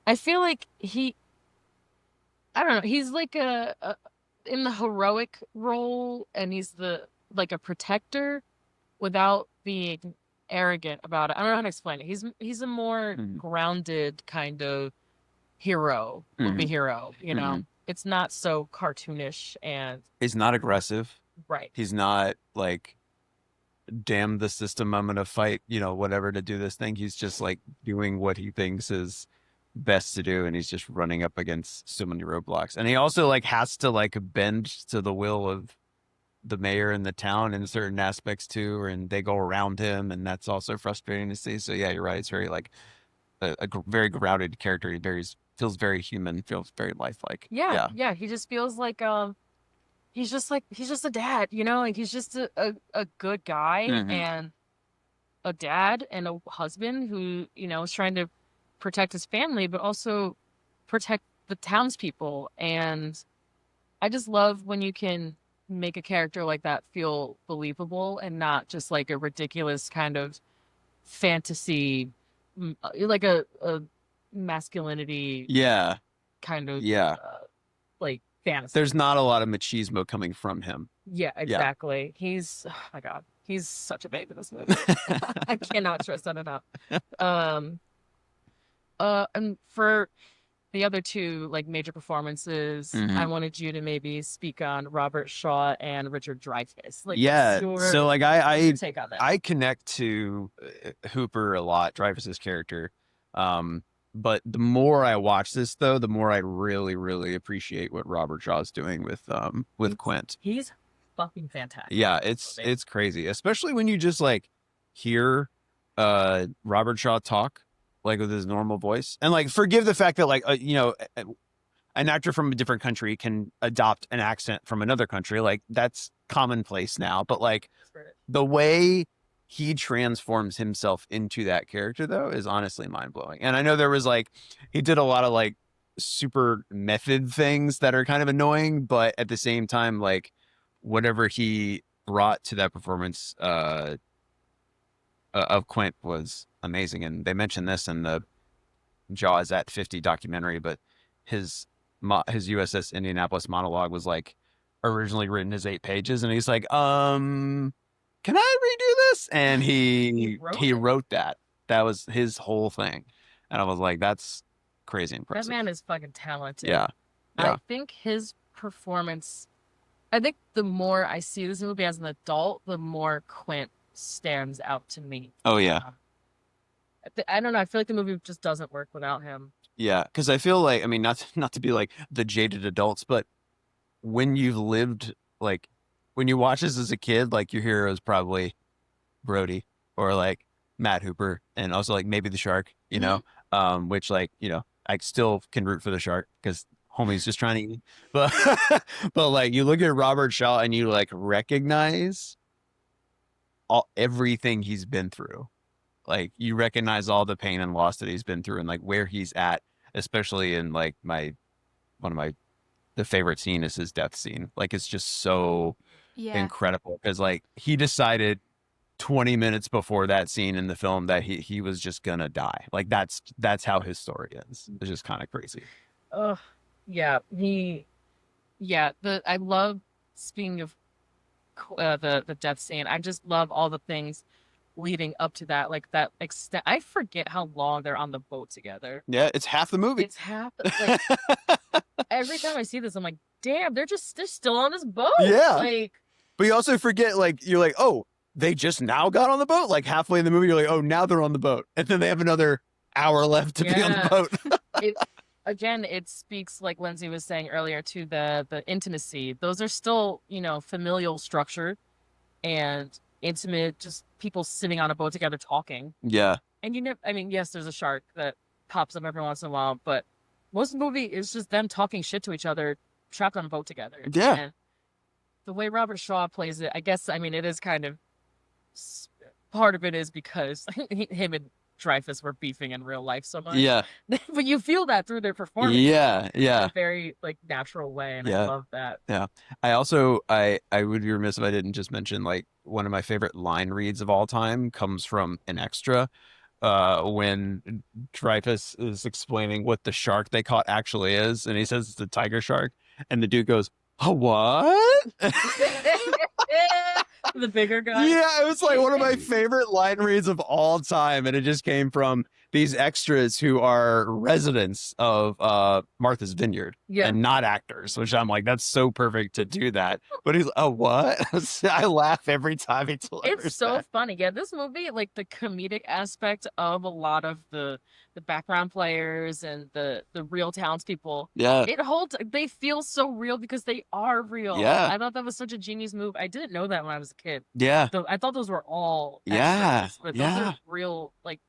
I feel like I don't know, he's like in the heroic role, and he's like a protector without being arrogant about it. I don't know how to explain it. He's a more Mhm. grounded kind of hero, movie hero, you know? It's not so cartoonish and He's not aggressive. right. He's not like, damn the system, I'm gonna fight, whatever to do this thing. He's just like doing what he thinks is best to do, and he's just running up against so many roadblocks. And he also like has to like bend to the will of the mayor and the town in certain aspects too, and they go around him, and that's also frustrating to see. So yeah, you're right. It's very like very grounded character. He feels very human, feels very lifelike. Yeah. He just feels like he's just a dad, like he's just a good guy Mhm. and a dad and a husband who, is trying to protect his family, but also protect the townspeople. And I just love when you can make a character like that feel believable and not just like a ridiculous kind of fantasy, like a masculinity Yeah. kind of Yeah. like fantasy. There's not a lot of machismo coming from him. Yeah, exactly. He's, oh my God, he's such a babe in this movie. I cannot stress that enough. And for the other two like major performances, I wanted you to maybe speak on Robert Shaw and Richard Dreyfuss. Like, so like I take on that. I connect to Hooper a lot, Dreyfuss's character. But the more I watch this, though, the more I really, really appreciate what Robert Shaw's doing with Quint. He's fucking fantastic. Yeah, it's crazy, especially when you just like hear Robert Shaw talk like with his normal voice, and like forgive the fact that like an actor from a different country can adopt an accent from another country, like that's commonplace now, but like the way he transforms himself into that character though is honestly mind-blowing. And I know there was like he did a lot of like super method things that are kind of annoying, but at the same time like whatever he brought to that performance of Quint was amazing. And they mentioned this in the Jaws at 50 documentary, but his USS Indianapolis monologue was like originally written as 8 pages, and he's like, can I redo this? And he wrote that. That was his whole thing. And I was like, that's crazy impressive. That man is fucking talented. Yeah. I think his performance, I think the more I see this movie as an adult, the more Quint stands out to me. Oh, yeah. I don't know. I feel like the movie just doesn't work without him. Yeah, because I feel like, I mean, not to be like the jaded adults, but when you've lived, like, when you watch this as a kid, like, your hero is probably Brody or, like, Matt Hooper, and also, like, maybe the shark, you know, which, like, you know, I still can root for the shark because homie's just trying to eat. But, but, like, you look at Robert Shaw and you, like, recognize everything he's been through. Like, you recognize all the pain and loss that he's been through and, like, where he's at, especially in, like, the favorite scene is his death scene. Like, it's just so incredible because, like, he decided 20 minutes before that scene in the film that he was just gonna die. Like, that's how his story is. It's just kind of crazy. Yeah. I love, speaking of the death scene, I just love all the things leading up to that, like that extent. I forget how long they're on the boat together. Yeah, it's half the movie. It's half. Like, every time I see this, I'm like, damn, they're still on this boat. Yeah. Like, but you also forget, like, you're like, oh, they just now got on the boat. Like halfway in the movie, you're like, oh, now they're on the boat, and then they have another hour left to be on the boat. Again, it speaks, like Lindsay was saying earlier, to the intimacy. Those are still, familial structure and intimate, just people sitting on a boat together talking. Yeah. And yes, there's a shark that pops up every once in a while, but most of the movie is just them talking shit to each other, trapped on a boat together. Yeah. And the way Robert Shaw plays it, I guess, it is kind of, part of it is because him and Dreyfuss were beefing in real life so much. Yeah. But you feel that through their performance. Yeah. In a very, like, natural way, and I love that. Yeah. I also, I would be remiss if I didn't just mention, like, one of my favorite line reads of all time comes from an extra when Dreyfuss is explaining what the shark they caught actually is, and he says it's a tiger shark, and the dude goes, "A what?" The bigger guy. Yeah, it was like one of my favorite line reads of all time, and it just came from these extras who are residents of Martha's Vineyard and not actors, which I'm like, that's so perfect to do that. But he's, oh, what? I laugh every time he delivers. It's so funny. Yeah, this movie, like, the comedic aspect of a lot of the background players and the real townspeople. Yeah. It holds, they feel so real because they are real. Yeah. I thought that was such a genius move. I didn't know that when I was a kid. Yeah. So I thought those were all extras, but those are real, like,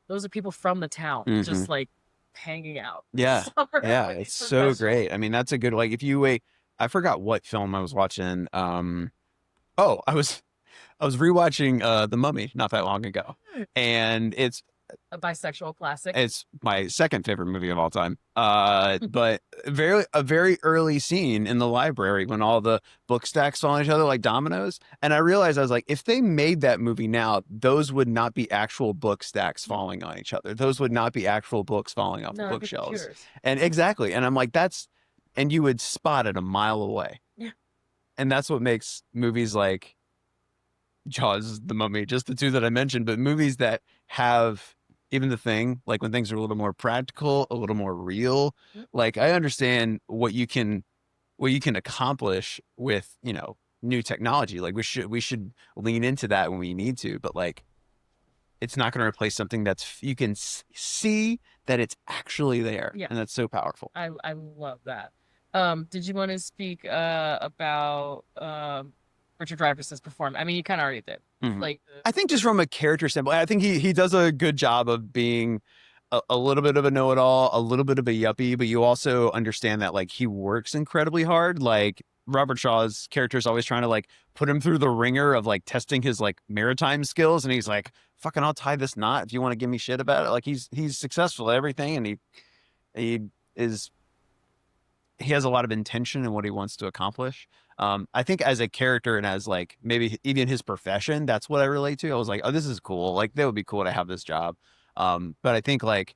those are people from the town, just like hanging out. Yeah. Yeah. It's so great. I mean, that's a good, like, if you wait, I forgot what film I was watching. I was rewatching The Mummy not that long ago, and it's A bisexual classic. It's my second favorite movie of all time. But a very early scene in the library when all the book stacks fall on each other like dominoes. And I realized, I was like, if they made that movie now, those would not be actual book stacks falling on each other. Those would not be actual books falling off the No, it'd be bookshelves. computers. And exactly. And I'm like, and you would spot it a mile away. Yeah. And that's what makes movies like Jaws, The Mummy, just the two that I mentioned, but movies that have even The Thing, like when things are a little more practical, a little more real. Like I understand what you can accomplish with, new technology. Like we should lean into that when we need to, but like it's not going to replace something you can see that it's actually there. Yeah. And that's so powerful. I love that. Did you want to speak about Richard Dreyfuss's performance? I mean, you kind of already did. Mhm. Like, I think just from a character standpoint, I think he does a good job of being a little bit of a know-it-all, a little bit of a yuppie, but you also understand that like he works incredibly hard. Like Robert Shaw's character is always trying to like put him through the ringer of like testing his like maritime skills, and he's like, "Fucking, I'll tie this knot if you want to give me shit about it." Like he's successful at everything, and he has a lot of intention in what he wants to accomplish. I think as a character and as like maybe even his profession, that's what I relate to. I was like, oh, this is cool. Like that would be cool to have this job. But I think like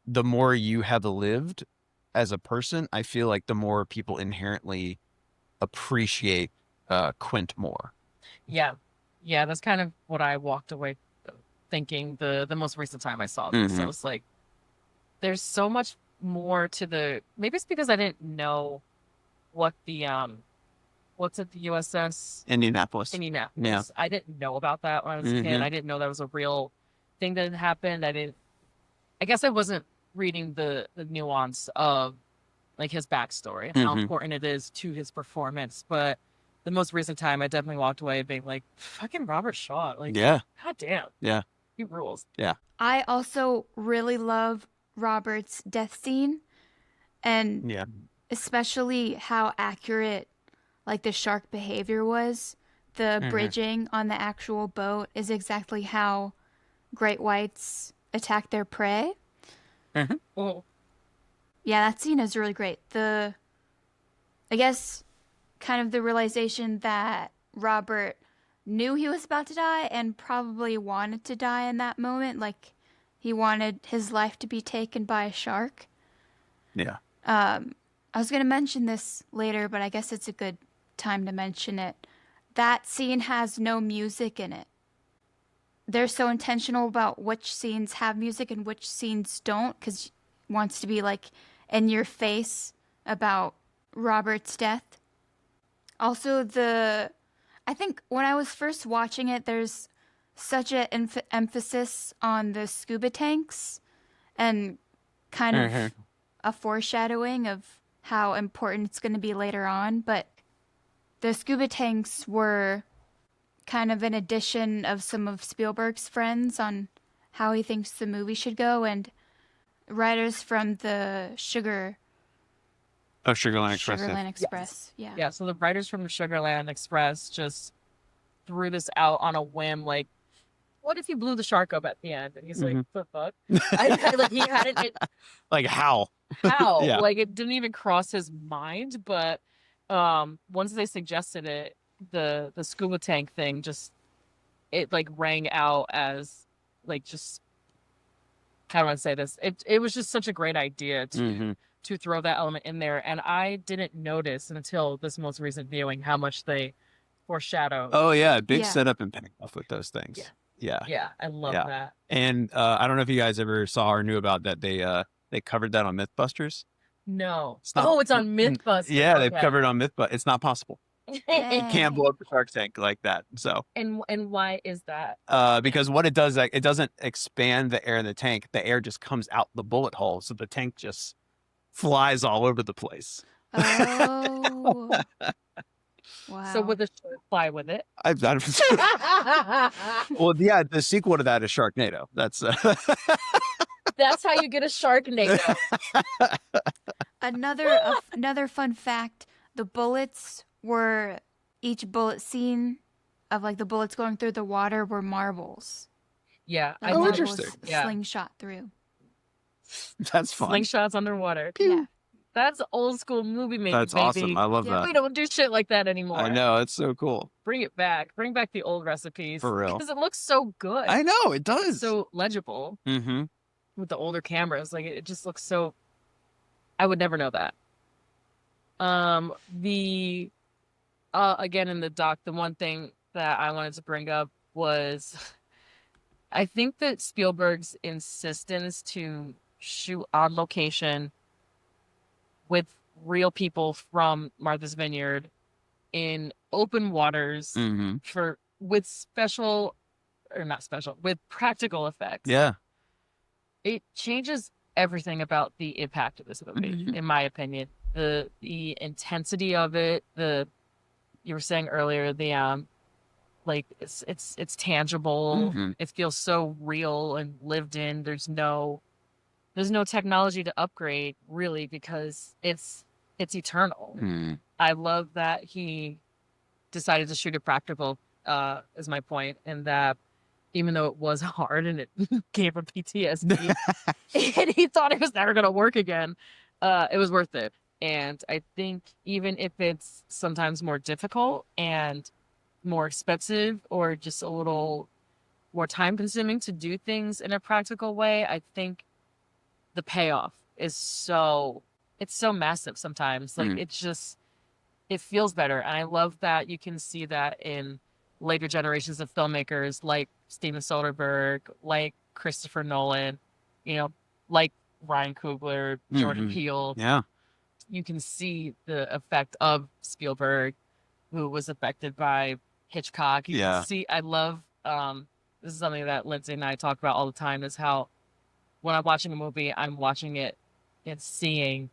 the more you have lived as a person, I feel like the more people inherently appreciate Quint more. yeah, that's kind of what I walked away thinking the most recent time I saw this. Mhm. So it's like there's so much more to maybe it's because I didn't know what the what's at the USS Indianapolis. Indianapolis. Yeah. I didn't know about that when I was a kid. Mhm. I didn't know that was a real thing that had happened. I guess I wasn't reading the nuance of like his backstory and how Mhm. important it is to his performance. But the most recent time, I definitely walked away being like, "Fucking Robert Shaw!" Like, Yeah. God damn, Yeah. he rules. I also really love Robert's death scene, and Yeah. especially how accurate like the shark behavior was. The Mhm. bridging on the actual boat is exactly how great whites attack their prey. Well, Yeah, that scene is really great. I guess kind of the realization that Robert knew he was about to die and probably wanted to die in that moment. Like he wanted his life to be taken by a shark. Yeah. I was going to mention this later, but I guess it's a good time to mention it. That scene has no music in it. They're so intentional about which scenes have music and which scenes don't, because it wants to be like in your face about Robert's death. Also, I think when I was first watching it, there's such an emphasis on the scuba tanks and kind of a foreshadowing of how important it's going to be later on. But the scuba tanks were kind of an addition of some of Spielberg's friends on how he thinks the movie should go, and writers from the Sugarland Express. Sugarland Express. Yeah. yeah. So the writers from the Sugarland Express just threw this out on a whim, like, what if he blew the shark up at the end? And he's like, the fuck? Like he hadn't. Like how? How? Yeah. Like it didn't even cross his mind. But once they suggested it, the scuba tank thing it like rang out as like just how do I say this? It was just such a great idea to throw that element in there, and I didn't notice until this most recent viewing how much they foreshadowed. Oh yeah, big Yeah. setup and payoff with those things. Yeah. Yeah. I love Yeah. that. And I don't know if you guys ever saw or knew about that. They covered that on Mythbusters. No. It's not- Oh, it's on Mythbusters. Yeah, they've Okay. covered it on Mythbusters. It's not possible. You can't blow up the shark tank like that. So And why is that? because what it does, like, it doesn't expand the air in the tank. The air just comes out the bullet hole, so the tank just flies all over the place. Oh. Wow. So would the shark fly with it? Well, yeah, the sequel to that is Sharknado. That's That's how you get a Sharknado. Another fun fact, the bullets were, each bullet scene of like the bullets going through the water were marbles. Yeah, Like I Oh, love interesting. was slingshot through. That's fun. slingshots underwater. Yeah. That's old school movie making, That's baby. awesome. I love Yeah. that. We don't do shit like that anymore. I know. It's so cool. Bring it back. Bring back the old recipes. For real. Because it looks so good. I know. It does. It's so legible Mm-hmm. with the older cameras. Like it just looks so. I would never know that. The again in the doc, the one thing that I wanted to bring up was I think that Spielberg's insistence to shoot on location with real people from Martha's Vineyard in open waters Mm-hmm. with special or not special with practical effects. Yeah. It changes everything about the impact of this movie, in my opinion. The intensity of it, you were saying earlier, the like it's tangible. Mm-hmm. It feels so real and lived in. There's no technology to upgrade really because it's eternal. Mm-hmm. I love that he decided to shoot it practical, is my point, and that even though it was hard and it gave him PTSD and he thought it was never going to work again, it was worth it. And I think even if it's sometimes more difficult and more expensive or just a little more time consuming to do things in a practical way, I think the payoff is so massive sometimes. Like it feels better. And I love that you can see that in later generations of filmmakers like Steven Spielberg, like Christopher Nolan, like Ryan Coogler, Jordan Peele. Yeah. You can see the effect of Spielberg, who was affected by Hitchcock. You can see, I love, this is something that Lindsay and I talk about all the time, is how when I'm watching a movie, I'm watching it and seeing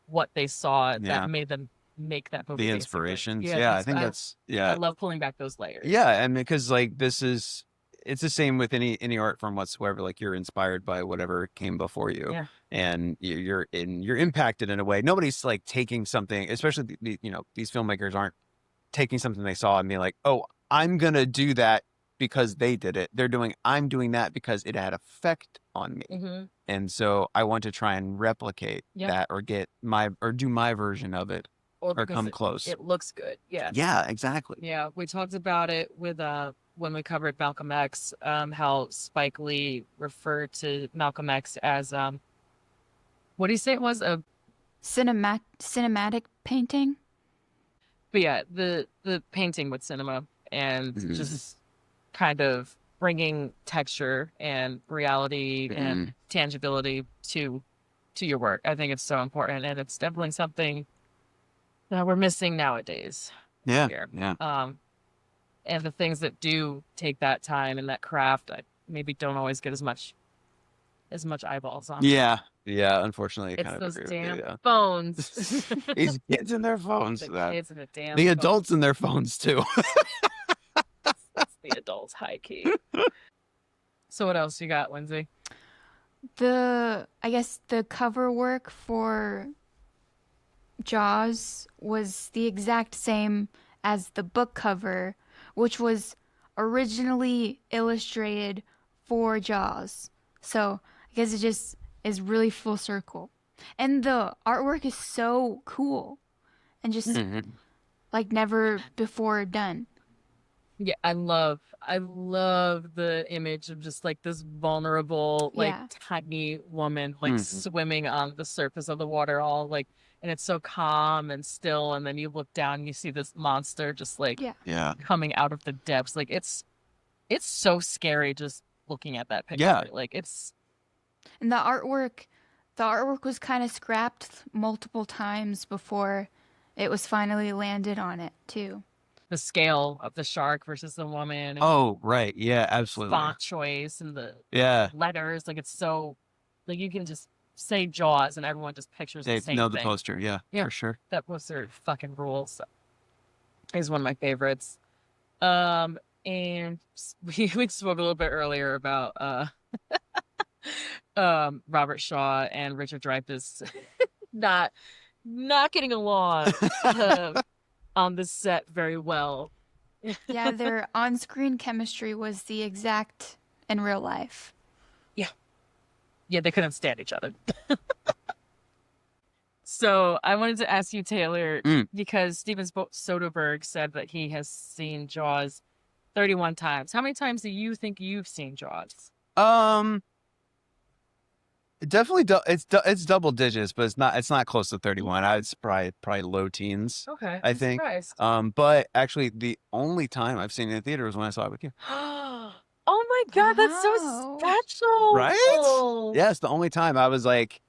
what they saw that made them make that movie. The basically. inspirations. Yeah, I think that's, I love pulling back those layers. Yeah, and because like it's the same with any art form whatsoever. Like you're inspired by whatever came before you, and you're impacted in a way. Nobody's like taking something, especially these filmmakers aren't taking something they saw and being like, oh, I'm gonna do that because they did it. I'm doing that because it had effect on me, and so I want to try and replicate that or do my version of it. Or come close. It looks good. Yeah. Yeah, exactly. Yeah. We talked about it with when we covered Malcolm X, how Spike Lee referred to Malcolm X as what do you say it was? A cinematic painting? But yeah, the painting with cinema and just kind of bringing texture and reality and tangibility to your work. I think it's so important, and it's definitely something that we're missing nowadays. Yeah. Here. Yeah. And the things that do take that time and that craft, I maybe don't always get as much eyeballs on. Yeah. Yeah. Unfortunately, it's kind of those agree with damn phones. These kids and their phones. Kids and the damn. The adults and their phones too. That's the adults, high key. So what else you got, Lindsay? I guess the cover work for Jaws was the exact same as the book cover, which was originally illustrated for Jaws. So I guess it just is really full circle. And the artwork is so cool and just like never before done. Yeah, I love the image of just like this vulnerable, like tiny woman, like swimming on the surface of the water, all like, and it's so calm and still. And then you look down and you see this monster just like coming out of the depths. Like it's so scary just looking at that picture. Yeah. Like it's. And the artwork was kind of scrapped multiple times before it was finally landed on it too. The scale of the shark versus the woman. Oh, right. Yeah, absolutely. Font choice and the letters. Like, it's so, like, you can just say Jaws and everyone just pictures the same thing. The poster. Yeah, for sure. That poster fucking rules. Is one of my favorites. And we spoke a little bit earlier about Robert Shaw and Richard Dreyfuss not getting along. On the set very well. Yeah, their on-screen chemistry was the exact in real life. Yeah, they couldn't stand each other. So I wanted to ask you, Taylor, because Steven Soderbergh said that he has seen Jaws 31 times. How many times do you think you've seen Jaws? Definitely, it's double digits, but it's not close to 31. It's probably low teens. Okay, I I'm think. surprised. But actually, the only time I've seen it in theater was when I saw it with you. Oh my God, that's so Wow. special. Right? Yeah, it's the only time I was like,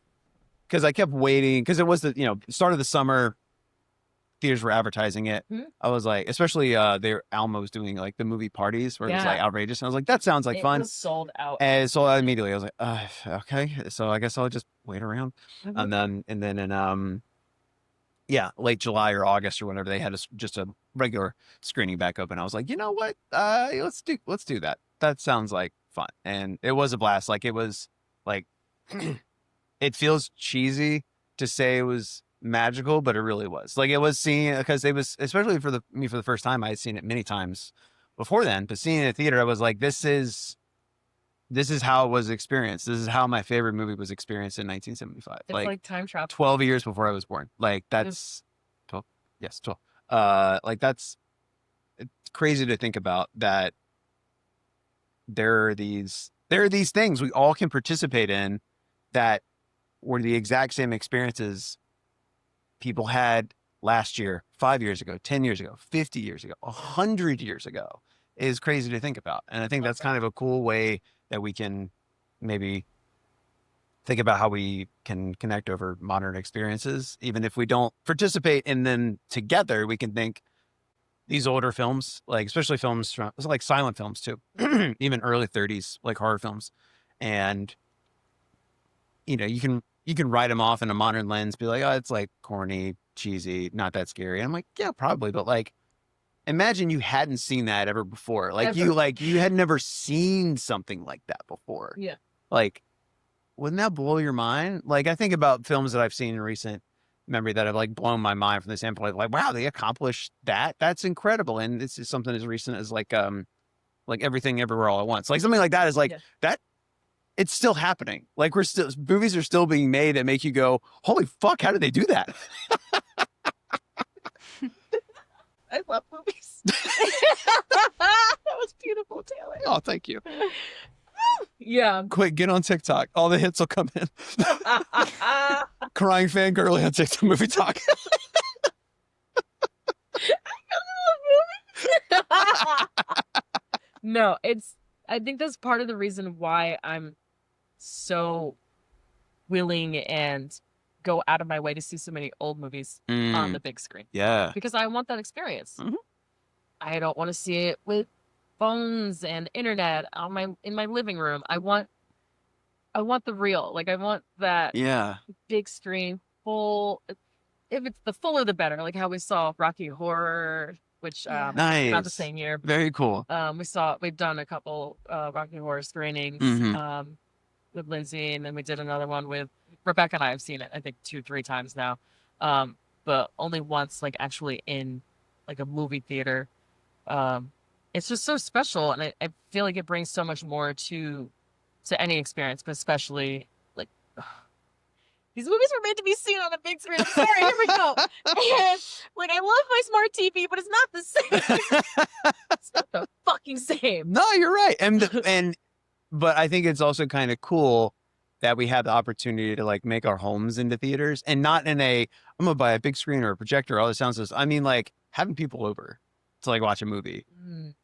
because I kept waiting, because it was the start of the summer. Theaters were advertising it. Mhm. I was like, especially Alma was doing like the movie parties where it was like Yeah. outrageous, and I was like, that sounds like It fun. was sold out. And it sold out immediately. I was like, okay, so I guess I'll just wait around. Mhm. And then in late July or August or whenever they had just a regular screening back open, I was like, you know what? Let's do that. That sounds like fun. And it was a blast. Like it was like it feels cheesy to say it was magical, but it really was. Like it was seeing, because it was, especially for me for the first time. I had seen it many times before then, but seeing it in the theater, I was like, this is how it was experienced. This is how my favorite movie was experienced in 1975. It's like time travel. 12 years before I was born. Like that's 12. Yes, 12. Like it's crazy to think about that there are these things we all can participate in that were the exact same experiences people had last year, 5 years ago, 10 years ago, 50 years ago, 100 years ago. Is crazy to think about. And I think that's kind of a cool way that we can maybe think about how we can connect over modern experiences. Even if we don't participate in them together, we can think these older films, like especially films from like silent films too, even early 30s, like horror films. And, you can write them off in a modern lens, be like, oh, it's like corny, cheesy, not that scary. And I'm like, yeah, probably. But like, imagine you hadn't seen that ever before. Like you had never seen something like that before. Yeah. Like, wouldn't that blow your mind? Like I think about films that I've seen in recent memory that have like blown my mind from the standpoint of like, wow, they accomplished that. That's incredible. And this is something as recent as like Everything Everywhere All at Once. Like something like that is like that. It's still happening. Like movies are still being made that make you go, holy fuck, how did they do that? I love movies. That was beautiful, Taylor. Oh, thank you. Yeah. Quick, get on TikTok. All the hits will come in. Crying fangirl on TikTok movie talk. No, I think that's part of the reason why I'm so willing and go out of my way to see so many old movies on the big screen. Yeah. Because I want that experience. Mhm. I don't want to see it with phones and internet in my living room. I want the real. Like I want that big screen full. If it's the fuller the better. Like how we saw Rocky Horror, which nice. about the same year. Very cool. We've done a couple Rocky Horror screenings with Lindsay, and then we did another one with Rebecca and I have seen it, I think 2-3 times now. But only once, like actually in like a movie theater. It's just so special, and I feel like it brings so much more to any experience, but especially like these movies were meant to be seen on a big screen. I'm sorry, here we go. And like I love my smart TV, but it's not the same. It's not the fucking same. No, you're right. But I think it's also kind of cool that we have the opportunity to like make our homes into theaters, and not in I'm gonna buy a big screen or a projector, all the sound systems. I mean, like having people over to like watch a movie.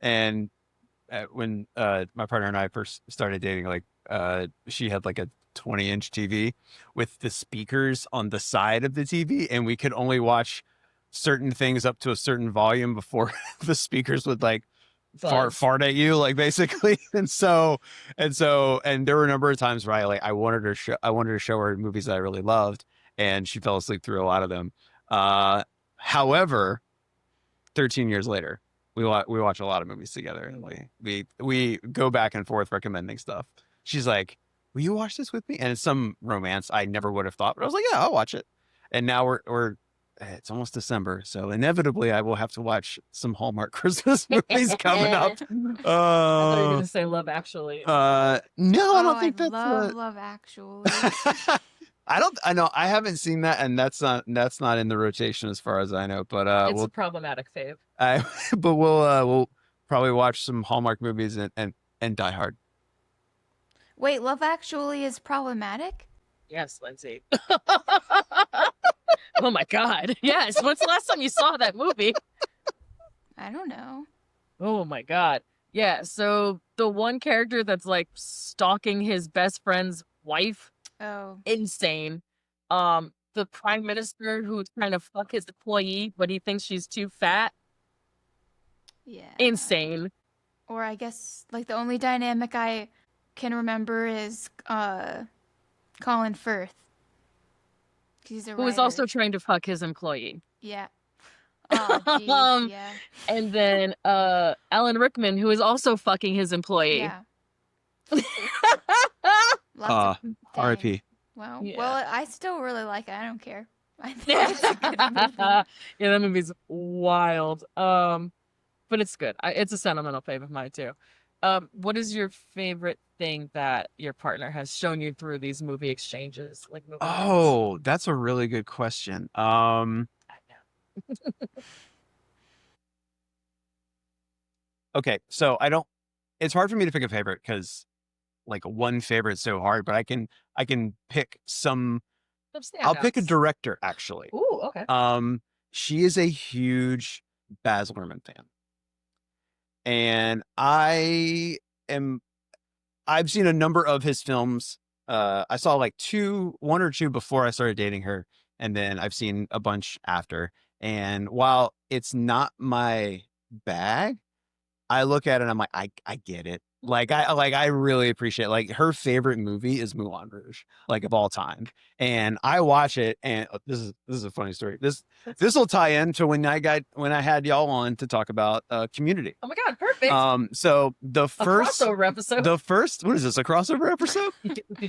And when my partner and I first started dating, like she had like a 20-inch TV with the speakers on the side of the TV, and we could only watch certain things up to a certain volume before the speakers would like fart at you, like basically. And there were a number of times where I wanted to show her movies that I really loved, and she fell asleep through a lot of them. However, 13 years later, we watch a lot of movies together, and we go back and forth recommending stuff. She's like, will you watch this with me? And it's some romance I never would have thought, but I was like, yeah, I'll watch it. And now we're it's almost December, so inevitably I will have to watch some Hallmark Christmas movies coming up. I thought you were Uh, gonna say Love Actually. no, I Oh, don't I think that's love Love Actually. I know I haven't seen that, and that's not in the rotation as far as I know. But It's a problematic fave. but we'll probably watch some Hallmark movies and Die Hard. Wait, Love Actually is problematic? Yes, Lindsay. Oh my God. Yes. When's the last time you saw that movie? I don't know. Oh my God. Yeah. So the one character that's like stalking his best friend's wife, Oh, insane. The prime minister who's trying to fuck his employee, but he thinks she's too fat, yeah. insane. Or I guess like the only dynamic I can remember is Colin Firth. He's a Who is writer. also trying to fuck his employee. Yeah. Oh, jeez, Um, yeah. And then Alan Rickman, who is also fucking his employee. Yeah. Lots of, R.I.P. dang. Wow. Yeah. Well, I still really like it. I don't care. I think it's a good movie. Yeah, that movie's wild. But it's good. It's a sentimental fave of mine too. What is your favorite thing that your partner has shown you through these movie exchanges? Like movie nights? Oh, that's a really good question. I know. Okay, so it's hard for me to pick a favorite because like one favorite is so hard, but I can pick some. Some I'll pick a standouts. director actually. Ooh, okay. She is a huge Baz Luhrmann fan, and I've seen a number of his films. I saw like one or two before I started dating her, and then I've seen a bunch after. And while it's not my bag, I look at it and I'm like, I get it. I really appreciate it. Like her favorite movie is Moulin Rouge, like of all time. And I watch it, and this is a funny story. This will tie into when I had y'all on to talk about Community. Oh my God, perfect. So the A first crossover episode. what is this, a crossover episode?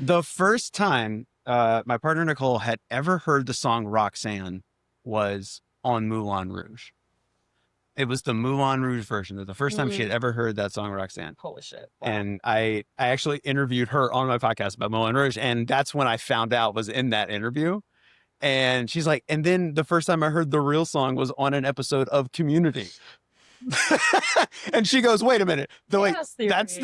The first time my partner Nicole had ever heard the song Roxanne was on Moulin Rouge. It was the Moulin Rouge version. The first time she had ever heard that song, Roxanne. Holy shit. Wow. And I actually interviewed her on my podcast about Moulin Rouge. And that's when I found out was in that interview. And she's like, and then the first time I heard the real song was on an episode of Community. And she goes, wait a minute. Chaos Theory. That's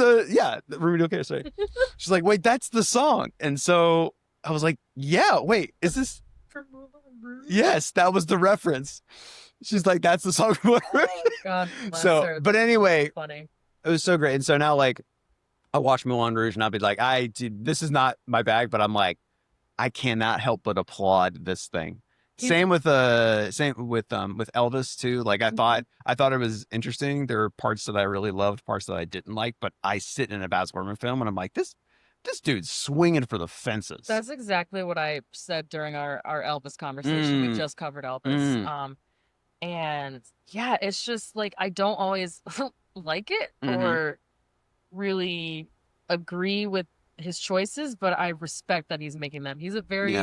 Ruby okay, sorry. She's like, wait, that's the song. And so I was like, yeah, wait, is this? For Moulin Rouge? Yes, that was the reference. She's like, that's the song. Oh God. bless So, her. but anyway, Funny. it was so great. And so now, like, I watch Moulin Rouge and I'll be like, this is not my bag, but I'm like, I cannot help but applaud this thing. Same with Elvis too. Like I thought it was interesting. There were parts that I really loved, parts that I didn't like, but I sit in a Baz Luhrmann film and I'm like, this dude's swinging for the fences. That's exactly what I said during our Elvis conversation. We just covered Elvis. And yeah, it's just like I don't always like it or really agree with his choices, but I respect that he's making them. He's a very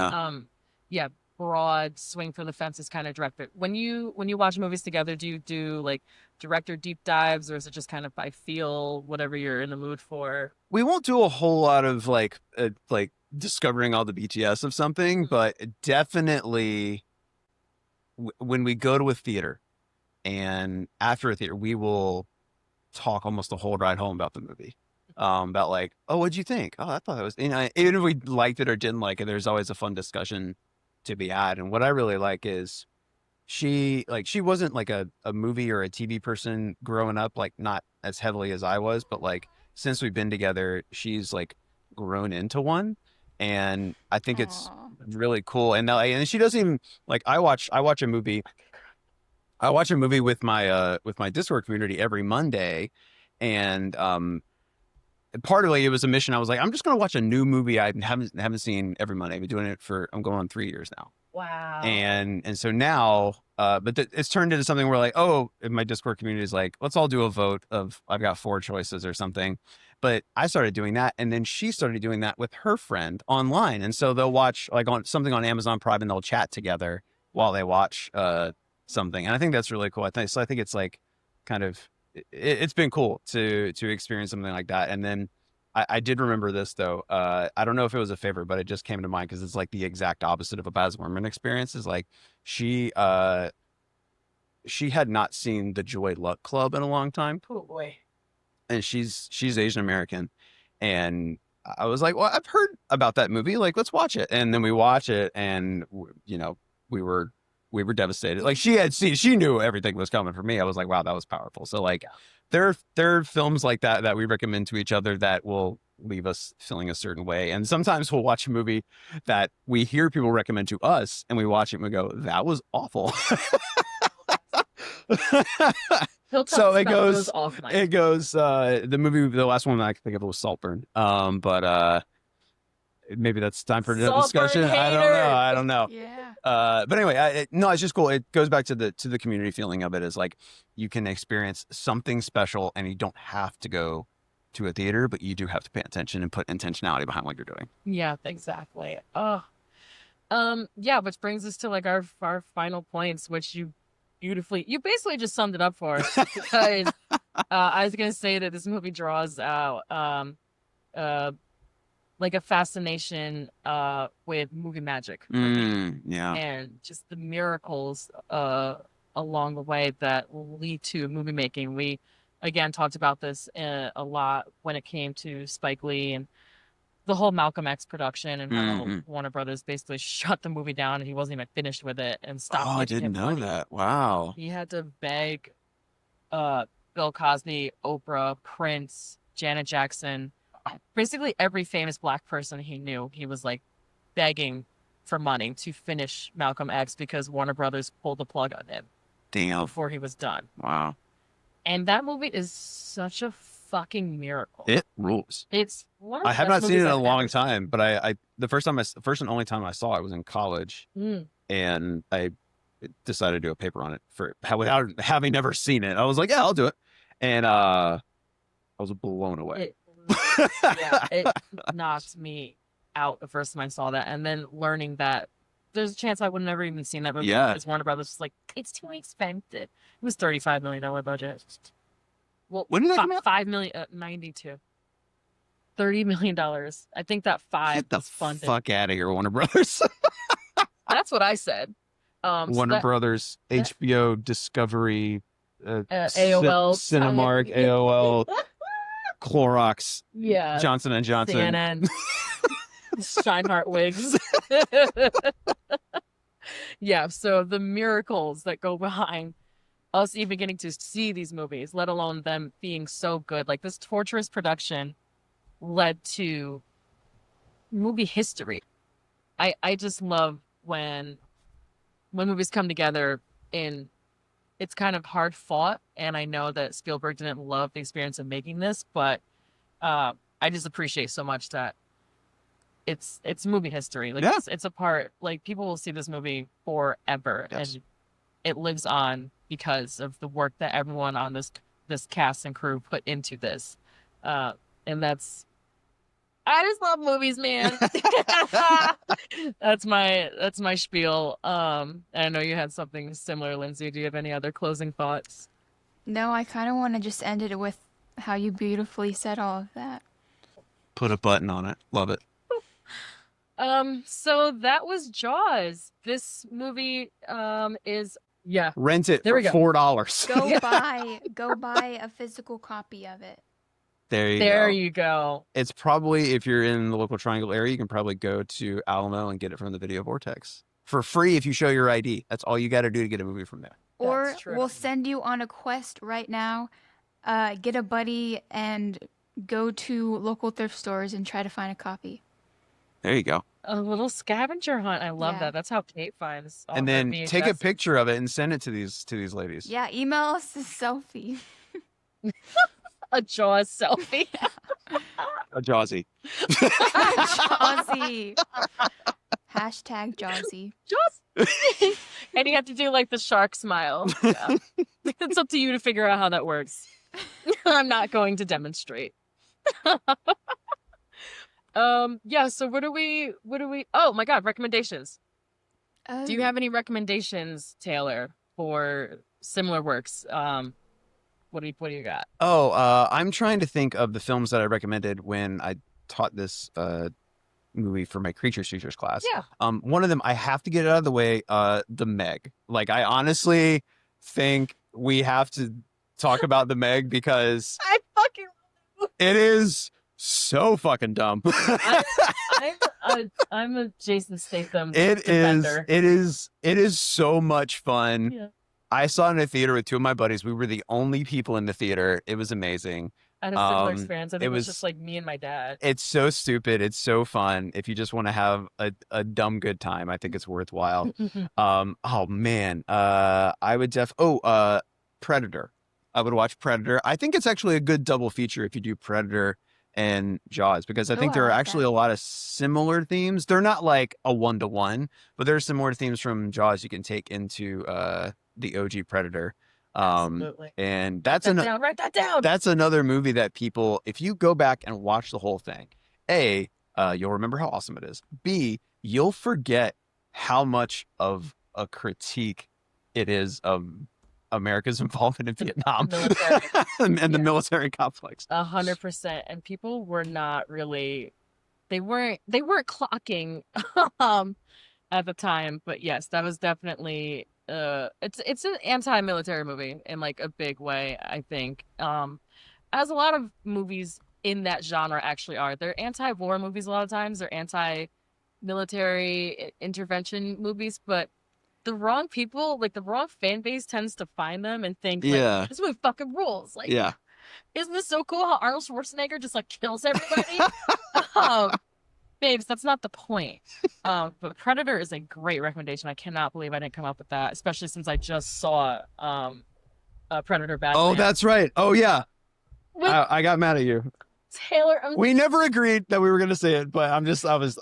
broad swing for the fences kind of director. When you watch movies together, do you do like director deep dives, or is it just kind of by feel, whatever you're in the mood for? We won't do a whole lot of like discovering all the BTS of something, but definitely when we go to a theater and after a theater, we will talk almost the whole ride home about the movie. About like, oh, what'd you think? Oh, I thought that was, even if we liked it or didn't like it, there's always a fun discussion to be had. And what I really like is she wasn't like a movie or a TV person growing up, like not as heavily as I was, but like since we've been together, she's like grown into one. And I think it's really cool. And she doesn't even like, I watch a movie with my Discord community every Monday. And, partly it was a mission. I was like, I'm just going to watch a new movie I haven't seen every Monday. I've been doing it I'm going on 3 years now. Wow. And so now, but it's turned into something where like, oh, my Discord community is like, let's all do a vote of, I've got 4 choices or something. But I started doing that. And then she started doing that with her friend online. And so they'll watch like on something on Amazon Prime and they'll chat together while they watch something. And I think that's really cool. I think it's like kind of it's been cool to experience something like that. And then I did remember this though. I don't know if it was a favorite, but it just came to mind because it's like the exact opposite of a Baz Luhrmann experience. Is like she had not seen the Joy Luck Club in a long time. Oh boy. And she's Asian American, and I was like, well, I've heard about that movie. Like, let's watch it. And then we watch it, and you know, we were devastated. Like she knew everything was coming for me. I was like, wow, that was powerful. So like, there are films like that we recommend to each other that will leave us feeling a certain way. And sometimes we'll watch a movie that we hear people recommend to us, and we watch it and we go, that was awful. So it goes the last one I can think of was Saltburn. But maybe that's time for another discussion. I don't know. Yeah. But anyway, no, it's just cool. It goes back to the community feeling of it, is like you can experience something special and you don't have to go to a theater, but you do have to pay attention and put intentionality behind what you're doing. Yeah, exactly. Yeah, which brings us to like our final points, which you basically just summed it up for us. Because I was gonna say that this movie draws out like a fascination with movie magic for me. Yeah. And just the miracles along the way that will lead to movie making. We again talked about this a lot when it came to Spike Lee and the whole Malcolm X production, and how Warner Brothers basically shut the movie down and he wasn't even finished with it and stopped. Oh, I didn't know that. Wow. He had to beg Bill Cosby, Oprah, Prince, Janet Jackson, basically every famous black person he knew. He was like begging for money to finish Malcolm X because Warner Brothers pulled the plug on him. Damn. Before he was done. Wow. And that movie is such a fucking miracle. It rules. It's one of the I have best not seen it in movies a I've long ever time, but I the first and only time I saw it was in college, and I decided to do a paper on it without having never seen it. I was like, yeah, I'll do it, and I was blown away. It knocked me out the first time I saw that, and then learning that there's a chance I would have never even seen that movie. Yeah. Because Warner Brothers was like, it's too expensive. It was $35 million budget. Well, when did that come out? $5 million, 92. $30 million. I think that Get the was funded. fuck out of here, Warner Brothers. That's what I said. Warner Brothers, HBO, Discovery, AOL, Cinemark, AOL, Clorox, yeah, Johnson & Johnson, CNN, Steinhardt wigs. Yeah, so the miracles that go behind us even getting to see these movies, let alone them being so good. Like this torturous production led to movie history. I just love when movies come together and it's kind of hard fought. And I know that Spielberg didn't love the experience of making this, but I just appreciate so much that it's movie history. Like it's a part, like people will see this movie forever. Yes. And it lives on because of the work that everyone on this cast and crew put into this. And I just love movies, man. That's my spiel. And I know you had something similar, Lindsay. Do you have any other closing thoughts? No, I kind of want to just end it with how you beautifully said all of that. Put a button on it. Love it. So that was Jaws. This movie is Rent it There for we go. $4. Go buy a physical copy of it. There you go. It's probably, if you're in the local Triangle area, you can probably go to Alamo and get it from the Video Vortex for free if you show your ID. That's all you got to do to get a movie from there. Or That's true. we'll send you on a quest right now. Get a buddy and go to local thrift stores and try to find a copy. There you go. A little scavenger hunt. I love Yeah. that. That's how Kate finds all And her then take a VHSs. picture of it and send it to these ladies. Yeah, email us a selfie. A Jaws selfie. A Jawsy. Jawsy. Hashtag Jawsy. Jaws. And you have to do like the shark smile. Yeah. It's up to you to figure out how that works. I'm not going to demonstrate. Yeah, so what do we oh my god, recommendations. Do you Oh. have any recommendations, Taylor, for similar works? What do you got? Oh, I'm trying to think of the films that I recommended when I taught this movie for my creatures features class. Yeah. One of them I have to get it out of the way. The Meg. Like, I honestly think we have to talk about the Meg because I fucking it is so fucking dumb. I'm a Jason Statham It is. defender. It is so much fun. Yeah. I saw it in a theater with two of my buddies. We were the only people in the theater. It was amazing. I had a similar experience. I think it it was was just like me and my dad. It's so stupid. It's so fun. If you just want to have a dumb good time, I think it's worthwhile. Oh man. I would Predator. I would watch Predator. I think it's actually a good double feature if you do Predator and Jaws, because I think there are like actually that. a lot of similar themes. They're not like a 1-to-1, but there are similar themes from Jaws you can take into the OG Predator. Absolutely. And Write that down. that's another movie that people, if you go back and watch the whole thing, A, you'll remember how awesome it is. B, you'll forget how much of a critique it is of America's involvement in Vietnam military. and the military complex. 100%. And people were not really, they weren't clocking at the time. But yes, that was definitely it's an anti-military movie in like a big way, I think. As a lot of movies in that genre actually are. They're anti-war movies a lot of times. They're anti-military intervention movies, but the wrong people, like the wrong fan base tends to find them and think like, this movie fucking rules. Like, isn't this so cool how Arnold Schwarzenegger just like kills everybody? Babes, that's not the point. But Predator is a great recommendation. I cannot believe I didn't come up with that, especially since I just saw Predator Badland. Oh, that's right. Oh yeah. I got mad at you. Taylor, we never agreed that we were going to say it, but I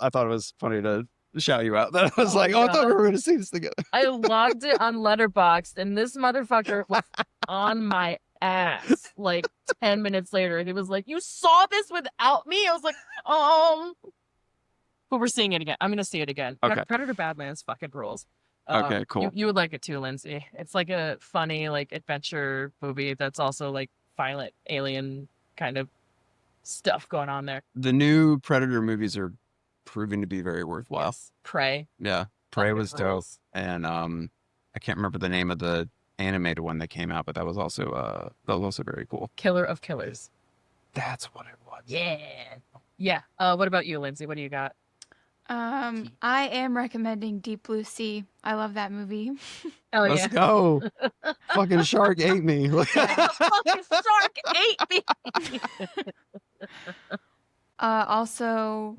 thought it was funny to shout you out. That I was I thought we were going to see this together. I logged it on Letterboxd, and this motherfucker was on my ass like 10 minutes later. And he was like, "You saw this without me?" I was like, But we're seeing it again. I'm going to see it again. Okay. Predator Badlands fucking rules. Okay, cool. You would like it too, Lindsay. It's like a funny like adventure movie that's also like violent alien kind of stuff going on there. The new Predator movies are proving to be very worthwhile. Yes. Prey. Yeah. Prey was dope. rules. And I can't remember the name of the animated one that came out, but that was also very cool. Killer of Killers. That's what it was. Yeah. Yeah. What about you, Lindsay? What do you got? I am recommending Deep Blue Sea. I love that movie. Oh, Let's go. Fucking shark ate me. Fucking shark ate me. Also,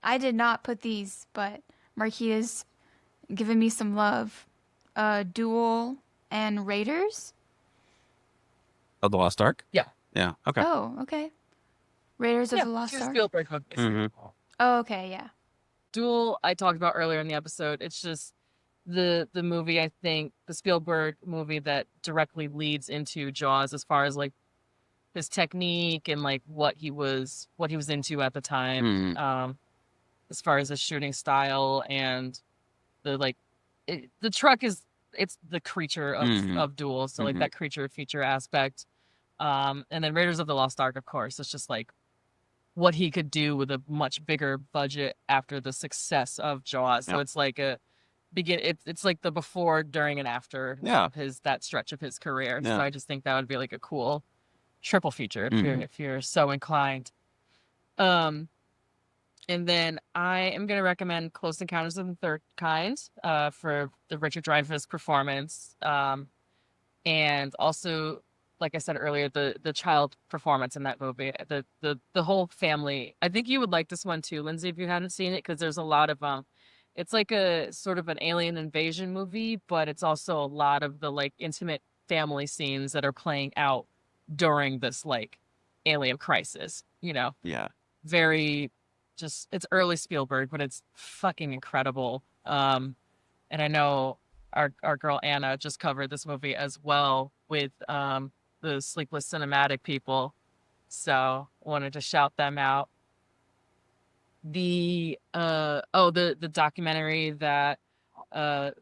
I did not put these, but Marquita's given me some love. Duel and Raiders. Of the Lost Ark? Yeah. Yeah. Okay. Oh, okay. Raiders of the Lost Ark. Spielberg movie. Mm-hmm. Oh, okay, yeah. Duel, I talked about earlier in the episode. It's just the movie, I think, the Spielberg movie that directly leads into Jaws as far as like his technique and like what he was into at the time. As far as his shooting style and the truck it's the creature of Duel, so like that creature feature aspect. And then Raiders of the Lost Ark, of course, it's just like what he could do with a much bigger budget after the success of Jaws. So it's like it's like the before, during, and after of that stretch of his career. So I just think that would be like a cool triple feature if you're so inclined. And then I am going to recommend Close Encounters of the Third Kind for the Richard Dreyfuss performance. And also, like I said earlier, the child performance in that movie, the whole family. I think you would like this one too, Lindsay, if you hadn't seen it, because there's a lot of it's like a sort of an alien invasion movie, but it's also a lot of the like intimate family scenes that are playing out during this like alien crisis, you know? Yeah. Very just, it's early Spielberg, but it's fucking incredible. And I know our girl Anna just covered this movie as well with the Sleepless Cinematic people. So wanted to shout them out. The documentary that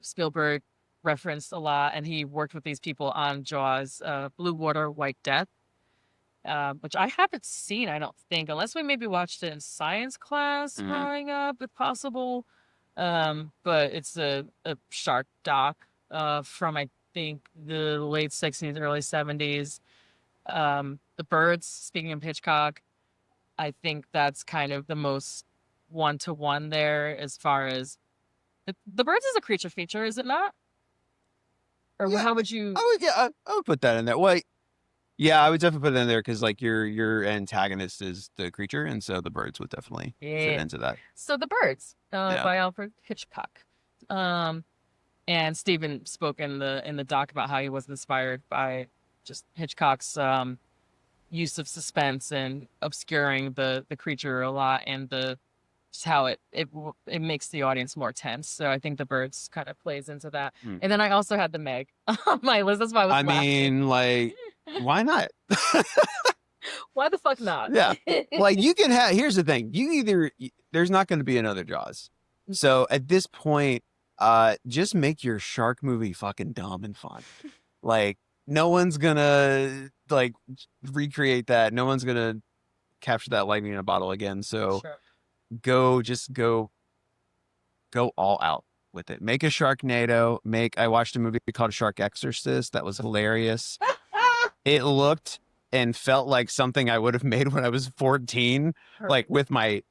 Spielberg referenced a lot, and he worked with these people on Jaws, Blue Water, White Death, which I haven't seen, I don't think, unless we maybe watched it in science class growing up, if possible. But it's a shark doc from, I think, the late 60s, early 70s. The Birds, speaking of Hitchcock, I think that's kind of the most one-to-one there as far as the Birds is a creature feature, is it not? Or Yeah, how would you? I would put that in there. Well, yeah, I would definitely put it in there because like your antagonist is the creature, and so the birds would definitely fit Yeah. into that. So The Birds, Yeah. by Alfred Hitchcock. And Steven spoke in the doc about how he was inspired by just Hitchcock's use of suspense and obscuring the creature a lot, and just how it makes the audience more tense. So I think The Birds kind of plays into that. And then I also had The Meg on my list. That's why I was laughing. mean, like, why not? Why the fuck not? Yeah. Like, you can have, here's the thing. There's not going to be another Jaws. So at this point, just make your shark movie fucking dumb and fun. Like, no one's gonna like recreate that. No one's gonna capture that lightning in a bottle again. So Sure. go all out with it. Make a Sharknado. I watched a movie called Shark Exorcist that was hilarious. It looked and felt like something I would have made when I was 14, like with my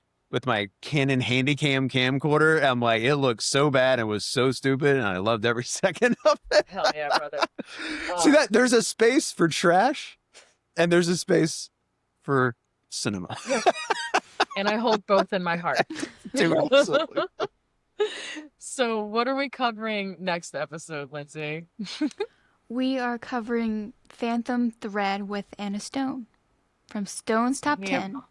Canon Handycam camcorder. I'm like, it looked so bad and was so stupid, and I loved every second of it. Hell yeah, brother. See that? There's a space for trash, and there's a space for cinema. And I hold both in my heart. Dude, absolutely. So what are we covering next episode, Lindsay? We are covering Phantom Thread with Anna Stone from Stone's Top 10.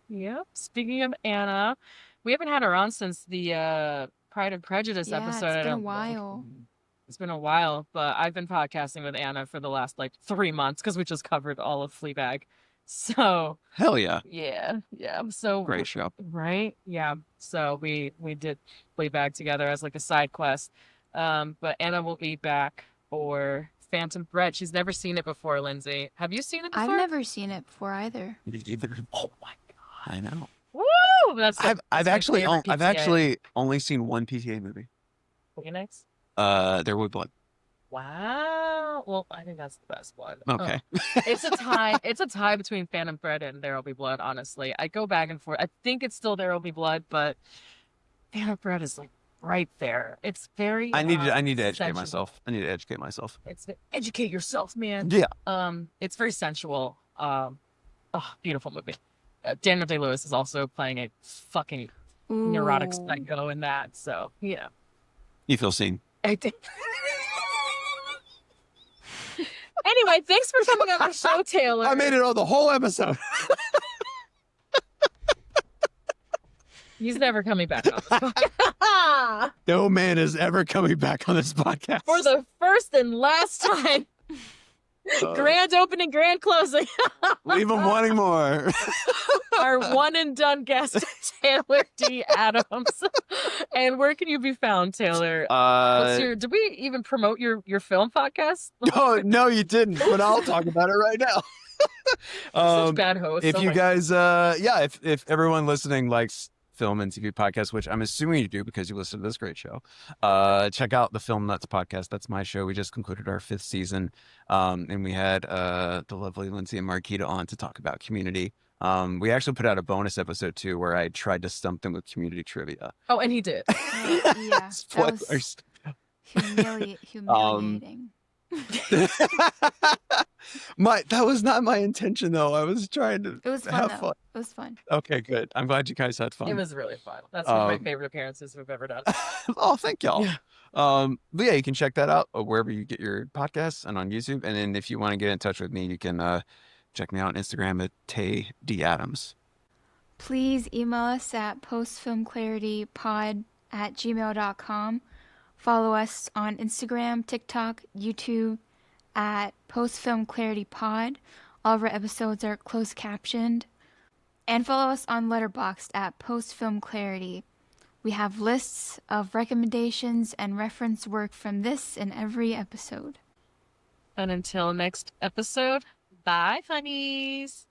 Yep. Speaking of Anna, we haven't had her on since the Pride and Prejudice episode. It's been a while. It's been a while, but I've been podcasting with Anna for the last like 3 months because we just covered all of Fleabag. So hell yeah. Yeah. So great show. Right? Yeah. So we did Fleabag together as like a side quest. But Anna will be back for Phantom Thread. She's never seen it before, Lindsay. Have you seen it before? I've never seen it before either. Oh my god. I know. Woo! I've actually only seen one PTA movie. Phoenix? There Will Be Blood. Wow. Well, I think that's the best one. Okay. It's a tie. It's a tie between Phantom Thread and There Will Be Blood, honestly. I go back and forth. I think it's still There Will Be Blood, but Phantom Thread is like right there. It's very I need to educate sensual. myself. I need to educate myself. Educate yourself, man. Yeah. It's very sensual. Beautiful movie. Daniel Day-Lewis is also playing a fucking neurotic psycho in that. So, yeah. You feel seen. I think. Anyway, thanks for coming on the show, Taylor. I made it on the whole episode. He's never coming back on this podcast. No man is ever coming back on this podcast. For the first and last time. Grand opening, grand closing. Leave them wanting more. Our one and done guest, Taylor D. Adams. And where can you be found, Taylor? Did we even promote your film podcast? No, you didn't. But I'll talk about it right now. Such bad host. If you guys, if everyone listening likes film and TV podcasts, which I'm assuming you do because you listen to this great show, check out the Film Nuts podcast. That's my show. We just concluded our 5th season, and we had the lovely Lindsay and Marquita on to talk about Community. We actually put out a bonus episode too where I tried to stump them with Community trivia. Oh, and he did. Yeah. Spoilers. Humiliating. That was not my intention though. I was trying to It was fun have though. fun. It was fun. Okay, good. I'm glad you guys had fun. It was really fun. That's one of my favorite appearances we've ever done. Oh, thank y'all. Yeah. But yeah, you can check that out wherever you get your podcasts and on YouTube. And then if you want to get in touch with me, you can check me out on Instagram at Tay D Adams. Please email us at postfilmclaritypod@gmail.com. Follow us on Instagram, TikTok, YouTube at postfilmclaritypod. All of our episodes are closed captioned. And follow us on Letterboxd at postfilmclarity. We have lists of recommendations and reference work from this and every episode. And until next episode, bye, funnies.